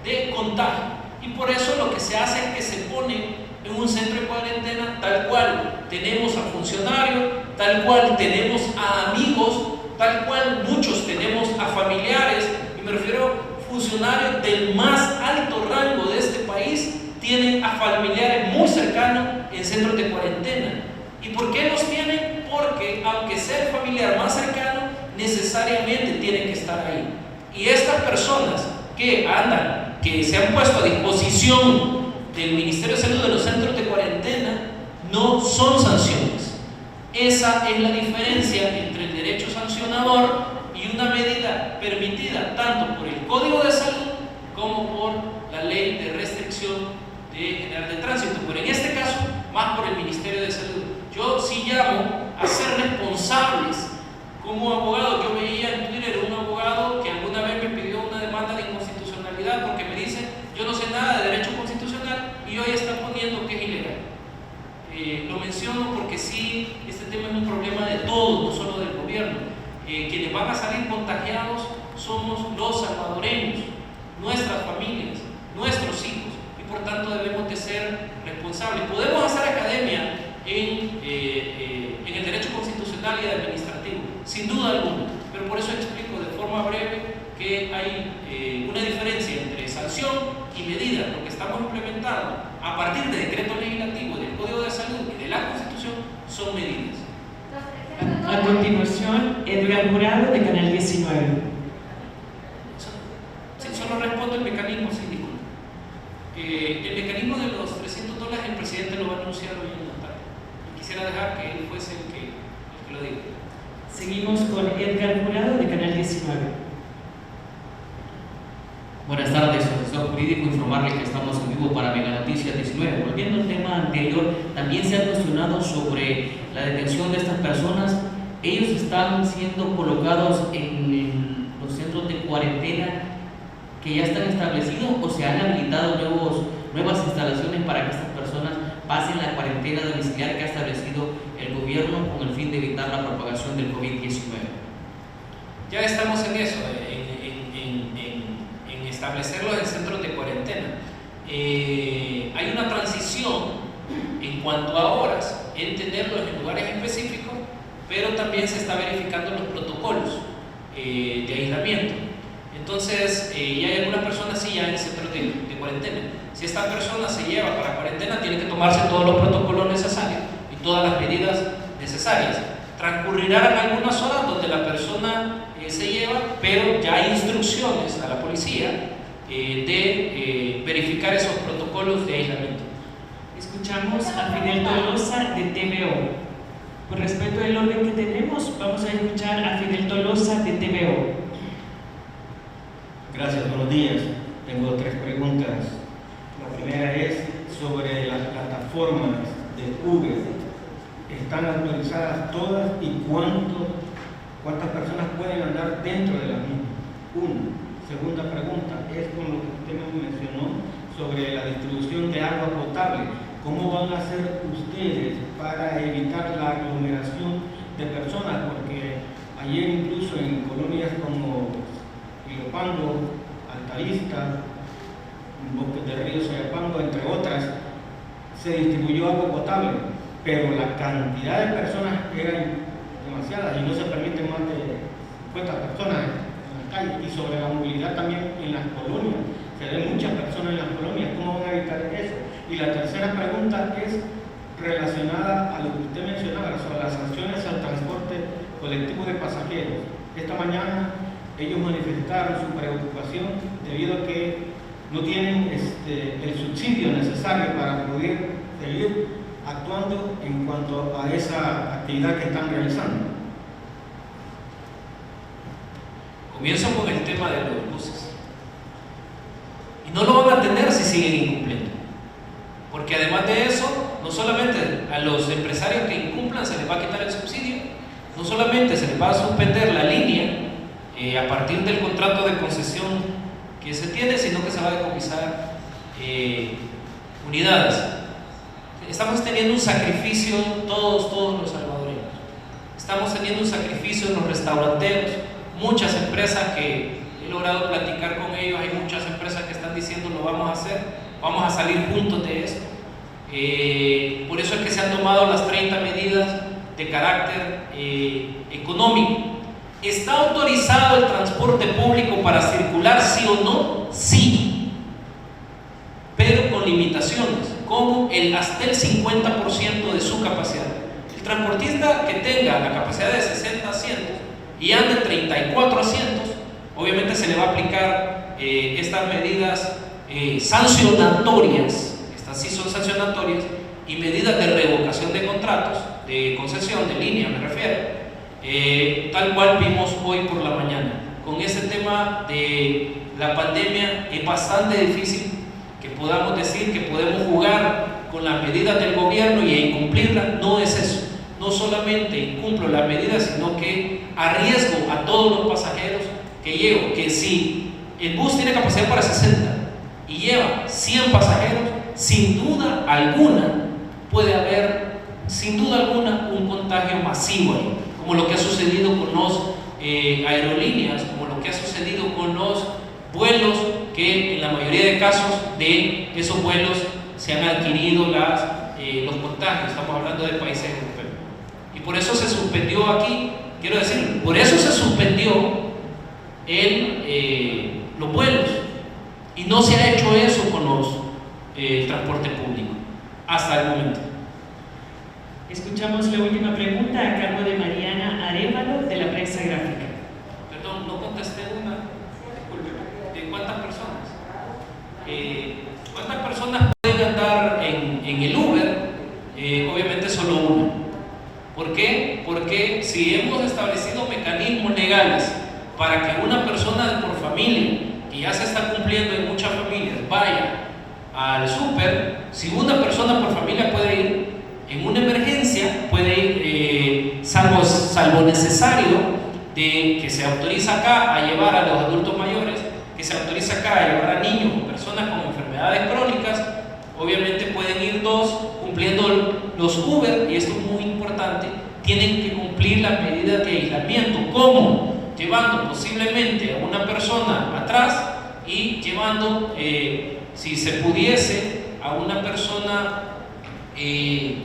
de contagio, y por eso lo que se hace es que se pone en un centro de cuarentena, tal cual tenemos a funcionarios, tal cual tenemos a amigos, tal cual muchos tenemos a familiares, y me refiero a funcionarios del más alto rango de este país, tienen a familiares muy cercanos en centros de cuarentena. ¿Y por qué los tienen? Porque aunque sea el familiar más cercano, necesariamente tienen que estar ahí. Y estas personas que andan, que se han puesto a disposición del Ministerio de Salud de los centros de cuarentena, no son sanciones. Esa es la diferencia entre el derecho sancionador y una medida permitida tanto por el Código de Salud como por la Ley de Restricción General de Tránsito, pero en este caso más por el Ministerio de Salud. Yo sí llamo a ser responsables. Como abogado, yo veía en Twitter un abogado que alguna vez me pidió una demanda de inconstitucionalidad porque me dice: yo no sé nada de derecho constitucional, y hoy está poniendo que es ilegal. Lo menciono porque sí, este tema es un problema de todos, no solo del gobierno. Quienes van a salir contagiados somos los salvadoreños, nuestras familias, nuestros hijos, y por tanto debemos de ser responsables. Podemos hacer academia en el derecho constitucional y administrativo, sin duda alguna, pero por eso explico de forma breve que hay una diferencia entre sanción y medida. Lo que estamos implementando a partir de decreto legislativo, del Código de Salud y de la Constitución son medidas. A continuación, Edgar Jurado, de Canal 19. Sí, solo respondo el mecanismo, sí, disculpe. El mecanismo de los $300, el presidente lo va a anunciar hoy en la tarde. Y quisiera dejar que él fuese el que lo diga. Seguimos con Edgar Jurado, de Canal 19. Buenas tardes, asesor jurídico. Informarle que estamos en vivo para Mega Noticias 19. Volviendo al tema anterior, también se ha cuestionado sobre la detención de estas personas. Ellos están siendo colocados en los centros de cuarentena que ya están establecidos, o se han habilitado nuevas instalaciones para que estas personas pasen la cuarentena domiciliar que ha establecido el gobierno con el fin de evitar la propagación del COVID-19. Ya estamos en eso, en establecerlos en centros de cuarentena. Hay una transición en cuanto a horas, en tenerlos en lugares específicos, pero también se está verificando los protocolos de aislamiento. Entonces, ya hay algunas personas sí ya en centros de cuarentena. Si esta persona se lleva para cuarentena, tiene que tomarse todos los protocolos necesarios y todas las medidas necesarias. Transcurrirán algunas horas donde la persona se lleva, pero ya hay instrucciones a la policía de verificar esos protocolos de aislamiento. Escuchamos a Fidel Tolosa, de TVO. Por respeto del orden que tenemos, vamos a escuchar a Fidel Tolosa, de TVO. Gracias, buenos días. Tengo 3 preguntas. La primera es sobre las plataformas de Uber. ¿Están autorizadas todas y cuántas personas pueden andar dentro de las mismas? Segunda pregunta es con lo que usted me mencionó sobre la distribución de agua potable. ¿Cómo van a hacer ustedes para evitar la aglomeración de personas? Porque ayer incluso en colonias como Ilopango, Altarista, Bosques de Río Soyapango, entre otras, se distribuyó agua potable, pero la cantidad de personas eran demasiadas y no se permiten más de 50 personas en la calle. Y sobre la movilidad también en las colonias, se ven muchas personas en las colonias. ¿Cómo van a evitar eso? Y la tercera pregunta es relacionada a lo que usted mencionaba sobre las sanciones al transporte colectivo de pasajeros. Esta mañana ellos manifestaron su preocupación debido a que no tienen el subsidio necesario para poder seguir actuando en cuanto a esa actividad que están realizando. Con Comienzo con el tema de los buses. Y no lo van a tener si siguen incumpliendo. Porque además de eso, no solamente a los empresarios que incumplan se les va a quitar el subsidio, no solamente se les va a suspender la línea a partir del contrato de concesión que se tiene, sino que se va a decomisar unidades. Estamos teniendo un sacrificio todos los salvadoreños. Estamos teniendo un sacrificio en los restauranteros. Muchas empresas que he logrado platicar con ellos, hay muchas empresas que están diciendo lo vamos a hacer, vamos a salir juntos de esto. Por eso es que se han tomado las 30 medidas de carácter económico. ¿Está autorizado el transporte público para circular, sí o no? Sí, pero con limitaciones, como hasta el 50% de su capacidad. El transportista que tenga la capacidad de 60 asientos y ande 34 asientos, obviamente se le va a aplicar estas medidas sancionatorias. Estas sí son sancionatorias, y medidas de revocación de contratos, de concesión, de línea me refiero, tal cual vimos hoy por la mañana. Con ese tema de la pandemia es bastante difícil que podamos decir que podemos jugar con las medidas del gobierno y incumplirlas. No es eso. No solamente incumplo las medidas, sino que arriesgo a todos los pasajeros que llevo, que si el bus tiene capacidad para 60 y lleva 100 pasajeros, sin duda alguna puede haber, sin duda alguna, un contagio masivo ahí, como lo que ha sucedido con los aerolíneas, como lo que ha sucedido con los vuelos, que en la mayoría de casos de esos vuelos se han adquirido los contagios. Estamos hablando de países europeos. Y por eso se suspendió aquí, quiero decir, por eso se suspendió los vuelos. Y no se ha hecho eso con el transporte público hasta el momento. Escuchamos la última pregunta a cargo de Mariana Arévalo, de la Prensa Gráfica. Perdón, no contesté una. Disculpe. ¿De cuántas personas? ¿Cuántas personas pueden andar en el Uber? Obviamente solo una. ¿Por qué? Porque si hemos establecido mecanismos legales para que una persona por familia, que ya se está cumpliendo en muchas familias, vaya al súper, si una persona por familia puede ir en una emergencia, puede ir salvo necesario, de que se autoriza acá a llevar a los adultos mayores, que se autoriza acá a llevar a niños o personas con enfermedades crónicas, obviamente pueden ir dos cumpliendo los Uber, y esto es muy importante, tienen que cumplir las medidas de aislamiento. ¿Cómo? Llevando posiblemente a una persona atrás y llevando, si se pudiese, a una persona de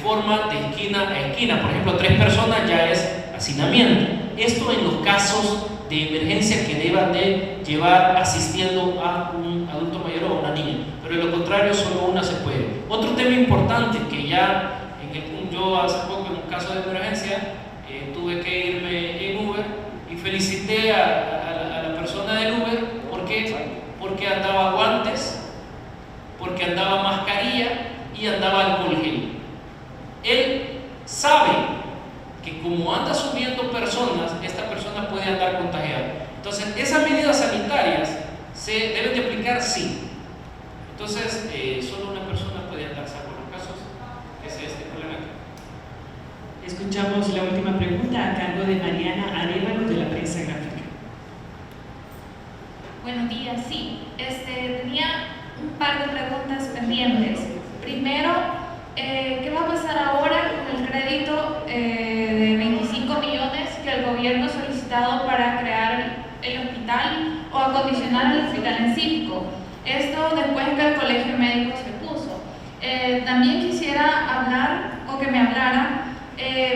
forma de esquina a esquina. Por ejemplo, 3 personas ya es hacinamiento. Esto en los casos de emergencia que deban de llevar asistiendo a un adulto mayor o a una niña, pero de lo contrario solo una se puede. Otro tema importante que ya yo hace poco en un caso de emergencia tuve que irme en Uber y felicité a la persona del Uber. ¿Por qué? Porque andaba guantes, porque andaba mascarilla y andaba alcohol gel. Él sabe que como anda subiendo personas, esta persona puede andar contagiada. Entonces, esas medidas sanitarias se deben de aplicar, sí. Entonces, solo una persona puede andar, salvo los casos que se estipulan. Escuchamos la última pregunta a cargo de Mariana Arévalo, de la Prensa Gráfica. Buenos días, sí. Tenía un par de preguntas pendientes. Primero, ¿qué va a pasar ahora con el crédito de 25 millones que el gobierno ha solicitado para crear el hospital o acondicionar el hospital en Cívico? Esto después que el colegio médico se puso. También quisiera hablar, o que me hablara,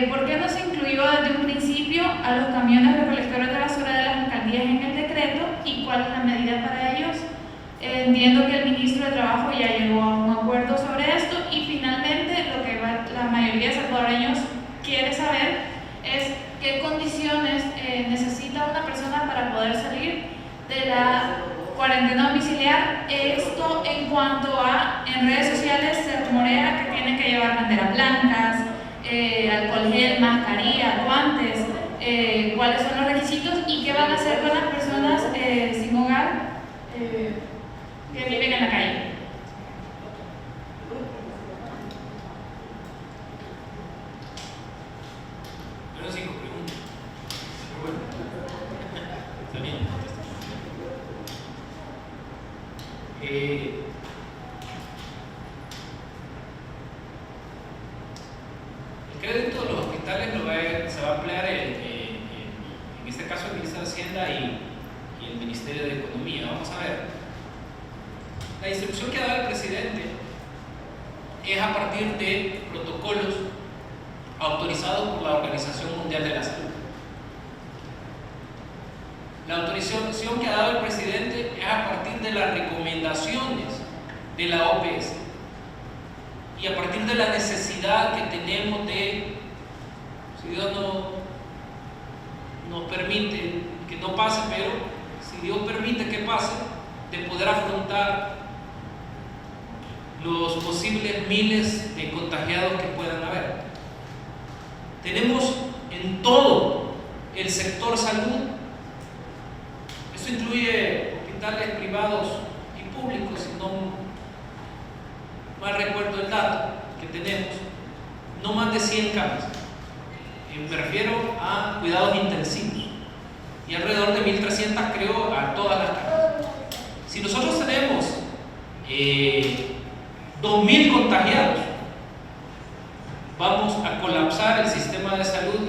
¿por qué no se incluyó desde un principio a los camiones recolectores de basura de las alcaldías en el decreto y cuál es la medida para ellos? Entiendo que el ministro de Trabajo ya llegó a un acuerdo sobre esto, y finalmente lo que la mayoría de salvadoreños quiere saber es qué condiciones necesita una persona para poder salir de la cuarentena domiciliar. Esto en cuanto a, en redes sociales se rumorea que tienen que llevar banderas blancas, alcohol gel, mascarilla, guantes. cuáles son los requisitos y qué van a hacer con las personas sin hogar que viven en la calle. Pero 5 preguntas. Pero bueno, está bien. El crédito de los hospitales se va a emplear en este caso el Ministerio de Hacienda y el Ministerio de Economía. Vamos a ver. La instrucción que ha dado el presidente es a partir de protocolos autorizados por la Organización Mundial de la Salud. La autorización que ha dado el presidente es a partir de las recomendaciones de la OPS y a partir de la necesidad que tenemos de, si Dios no nos permite que no pase, pero si Dios permite que pase, de poder afrontar los posibles miles de contagiados que puedan haber. Tenemos en todo el sector salud, esto incluye hospitales privados y públicos, si no mal recuerdo el dato que tenemos, no más de 100 camas. Me refiero a cuidados intensivos y alrededor de 1.300 creo a todas las camas. Si nosotros tenemos 2.000 contagiados, vamos a colapsar el sistema de salud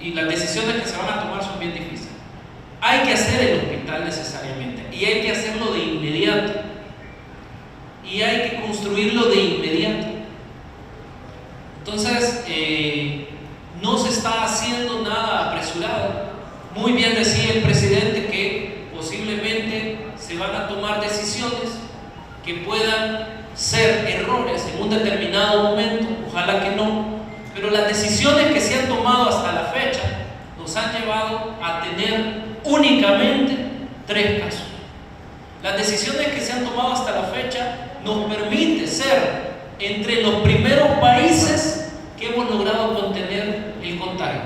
y las decisiones que se van a tomar son bien difíciles. Hay que hacer el hospital necesariamente y hay que hacerlo de inmediato y hay que construirlo de inmediato. Entonces, no se está haciendo nada apresurado. Muy bien decía el presidente que posiblemente se van a tomar decisiones que puedan ser errores en un determinado momento, ojalá que no, pero las decisiones que se han tomado hasta la fecha nos han llevado a tener únicamente 3 casos. Las decisiones que se han tomado hasta la fecha nos permite ser entre los primeros países que hemos logrado contener el contagio.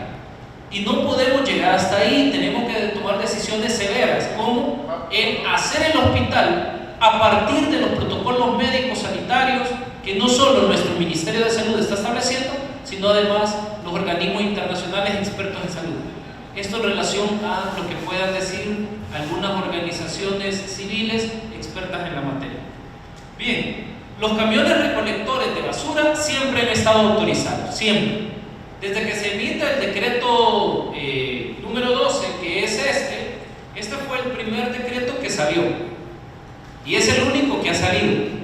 Y no podemos llegar hasta ahí, tenemos que tomar decisiones severas, como el hacer el hospital a partir de los protocolos médicos sanitarios que no solo nuestro Ministerio de Salud está estableciendo, sino además los organismos internacionales expertos en salud. Esto en relación a lo que puedan decir algunas organizaciones civiles expertas en la materia. Bien, los camiones recolectores de basura siempre han estado autorizados, siempre. Desde que se emita el decreto número 12, que es este fue el primer decreto que salió y es el único que ha salido.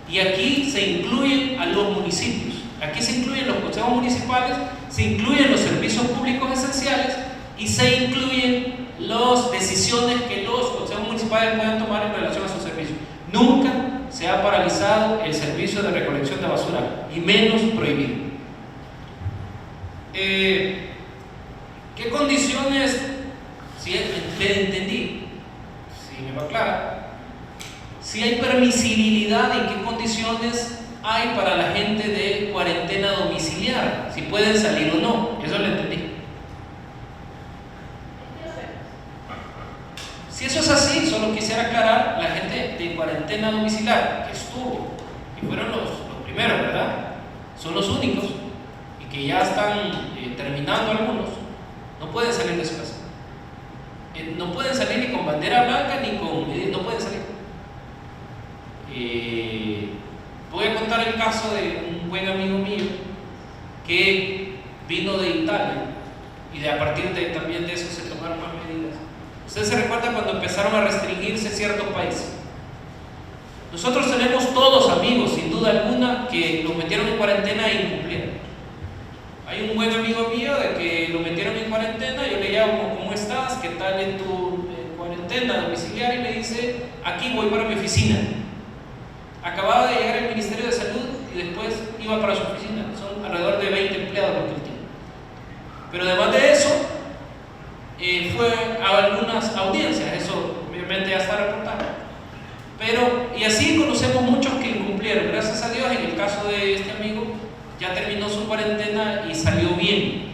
Y aquí se incluyen a los municipios, aquí se incluyen los consejos municipales, se incluyen los servicios públicos esenciales y se incluyen las decisiones que los consejos municipales puedan tomar en relación a sus servicios. Nunca se ha paralizado el servicio de recolección de basura y menos prohibido. ¿Qué condiciones? Si le entendí, si me va claro, si hay permisibilidad, en qué condiciones hay para la gente de cuarentena domiciliar, si pueden salir o no, eso lo entendí. Si eso es así, solo quisiera aclarar, la gente de cuarentena domiciliar que estuvo, que fueron los primeros, ¿verdad? Son los únicos y que ya están terminando algunos, no pueden salir de su casa. No pueden salir ni con bandera blanca ni con... no pueden salir. Voy a contar el caso de un buen amigo mío que vino de Italia y a partir de también de eso se tomaron más medidas. ¿Usted se recuerda cuando empezaron a restringirse ciertos países? Nosotros tenemos todos amigos, sin duda alguna, que los metieron en cuarentena e incumplieron. Hay un buen amigo mío de que lo metieron en cuarentena, yo le llamo, ¿cómo estás? ¿Qué tal en tu cuarentena domiciliar? Y me dice, aquí voy para mi oficina. Acababa de llegar al Ministerio de Salud y después iba para su oficina. Son alrededor de 20 empleados lo que él tiene. Pero además de eso, fue a algunas audiencias, eso obviamente ya está reportado. Pero, y así conocemos muchos que incumplieron. Gracias a Dios, en el caso de este amigo, ya terminó su cuarentena y salió bien.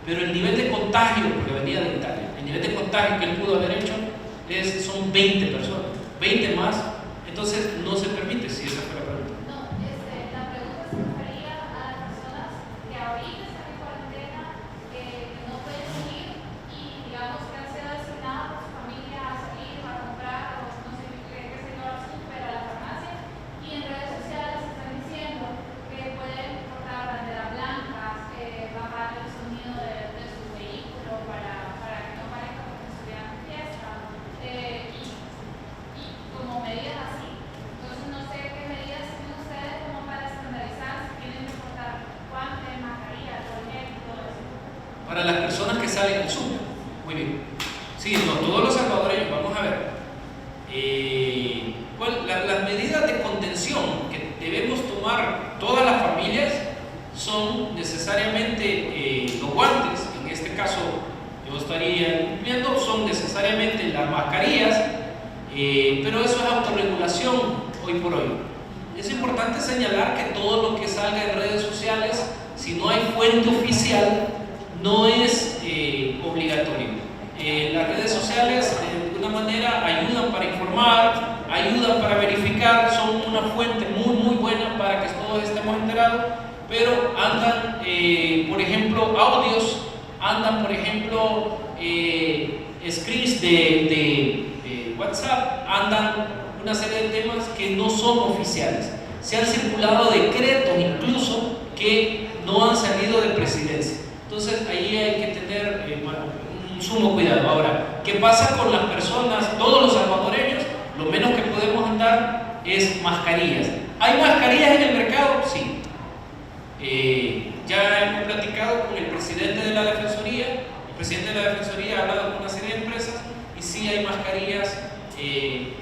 Pero el nivel de contagio contagio, porque venía de Italia, el nivel de contagio que él pudo haber hecho son 20 personas, 20 más, entonces no se permite, si esa fue la pregunta. No, la pregunta se refería a las personas que ahorita están en cuarentena, que no pueden salir y digamos que han sido designadas por su familia a salir, a comprar, o no sé qué sé yo, al súper, a la farmacia, y en redes sociales están diciendo que pueden portar banderas blancas, bajar el sonido de su vehículo para que no parezca como que estuvieran en fiesta, y como medidas así. Entonces no sé qué medidas tienen ustedes como para estandarizar si tienen que portar guantes, mascarillas, gel, todo eso. Para las personas que salen al súper, muy bien. Sí, no, todos los salvadoreños, vamos a ver. Las medidas de contención que debemos tomar todas las familias son necesariamente los guantes, en este caso yo estaría cumpliendo, son necesariamente las mascarillas, pero eso es autorregulación hoy por hoy. Es importante señalar que todo lo que salga en redes sociales, si no hay fuente oficial, no es obligatorio. Las redes sociales de alguna manera ayudan para informar, ayudan para verificar, son una fuente muy buena para que todos estemos enterados, pero andan, por ejemplo, audios, andan, por ejemplo, screens de WhatsApp, andan una serie de temas que no son oficiales. Se han circulado decretos incluso que no han salido de presidencia. Entonces ahí hay que tener un sumo cuidado. Ahora, ¿qué pasa con las personas, todos los salvadoreños? Lo menos que podemos andar es mascarillas. ¿Hay mascarillas en el mercado? Sí. Ya hemos platicado con el presidente de la Defensoría. El presidente de la Defensoría ha hablado con una serie de empresas y sí hay mascarillas en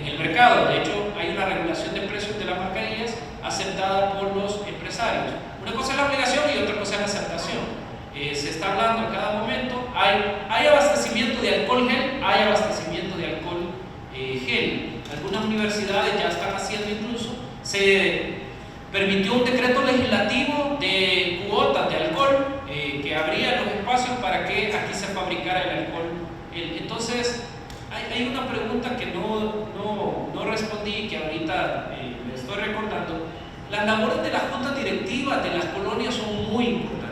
el mercado. De hecho, hay una regulación de precios de las mascarillas aceptada por los empresarios. Una cosa es la obligación y otra cosa es la aceptación. Se está hablando a cada momento. Hay abastecimiento de alcohol gel, hay abastecimiento de alcohol gel. Algunas universidades ya están haciendo incluso. Se permitió un decreto legislativo de cuotas de alcohol que abría los espacios para que aquí se fabricara el alcohol. Entonces, hay una pregunta que no respondí, que ahorita me estoy recordando. Las labores de las juntas directivas de las colonias son muy importantes.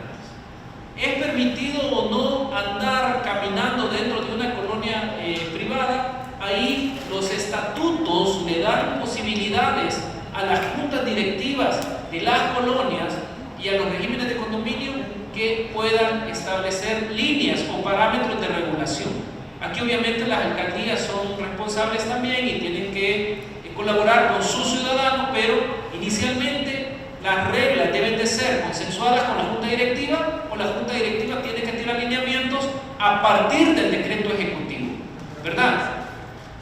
¿Es permitido o no andar caminando dentro de una colonia privada? Ahí los estatutos le dan posibilidades a las juntas directivas de las colonias y a los regímenes de condominio que puedan establecer líneas o parámetros de regulación. Aquí obviamente las alcaldías son responsables también y tienen que colaborar con sus ciudadanos, pero inicialmente las reglas deben de ser consensuadas con la junta directiva, o la junta directiva tiene que tirar lineamientos a partir del decreto ejecutivo, ¿verdad?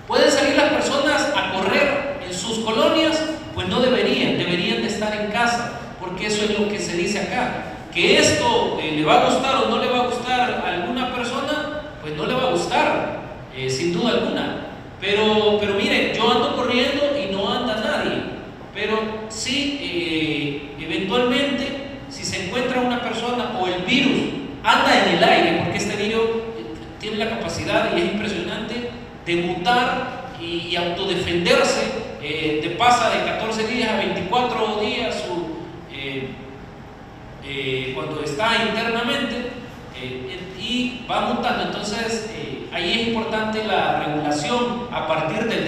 ¿Pueden salir las personas a correr en sus colonias? Pues no deberían de estar en casa, porque eso es lo que se dice acá. Que esto le va a gustar o no le va a gustar a alguna persona, pues no le va a gustar, sin duda alguna. Pero mire, yo ando corriendo y no anda nadie. Pero sí, eventualmente, si se encuentra una persona o el virus anda en el aire, porque este virus tiene la capacidad y es impresionante de mutar y autodefenderse, pasa de 14 días a 24 días cuando está internamente y va mutando. Entonces ahí es importante la regulación a partir del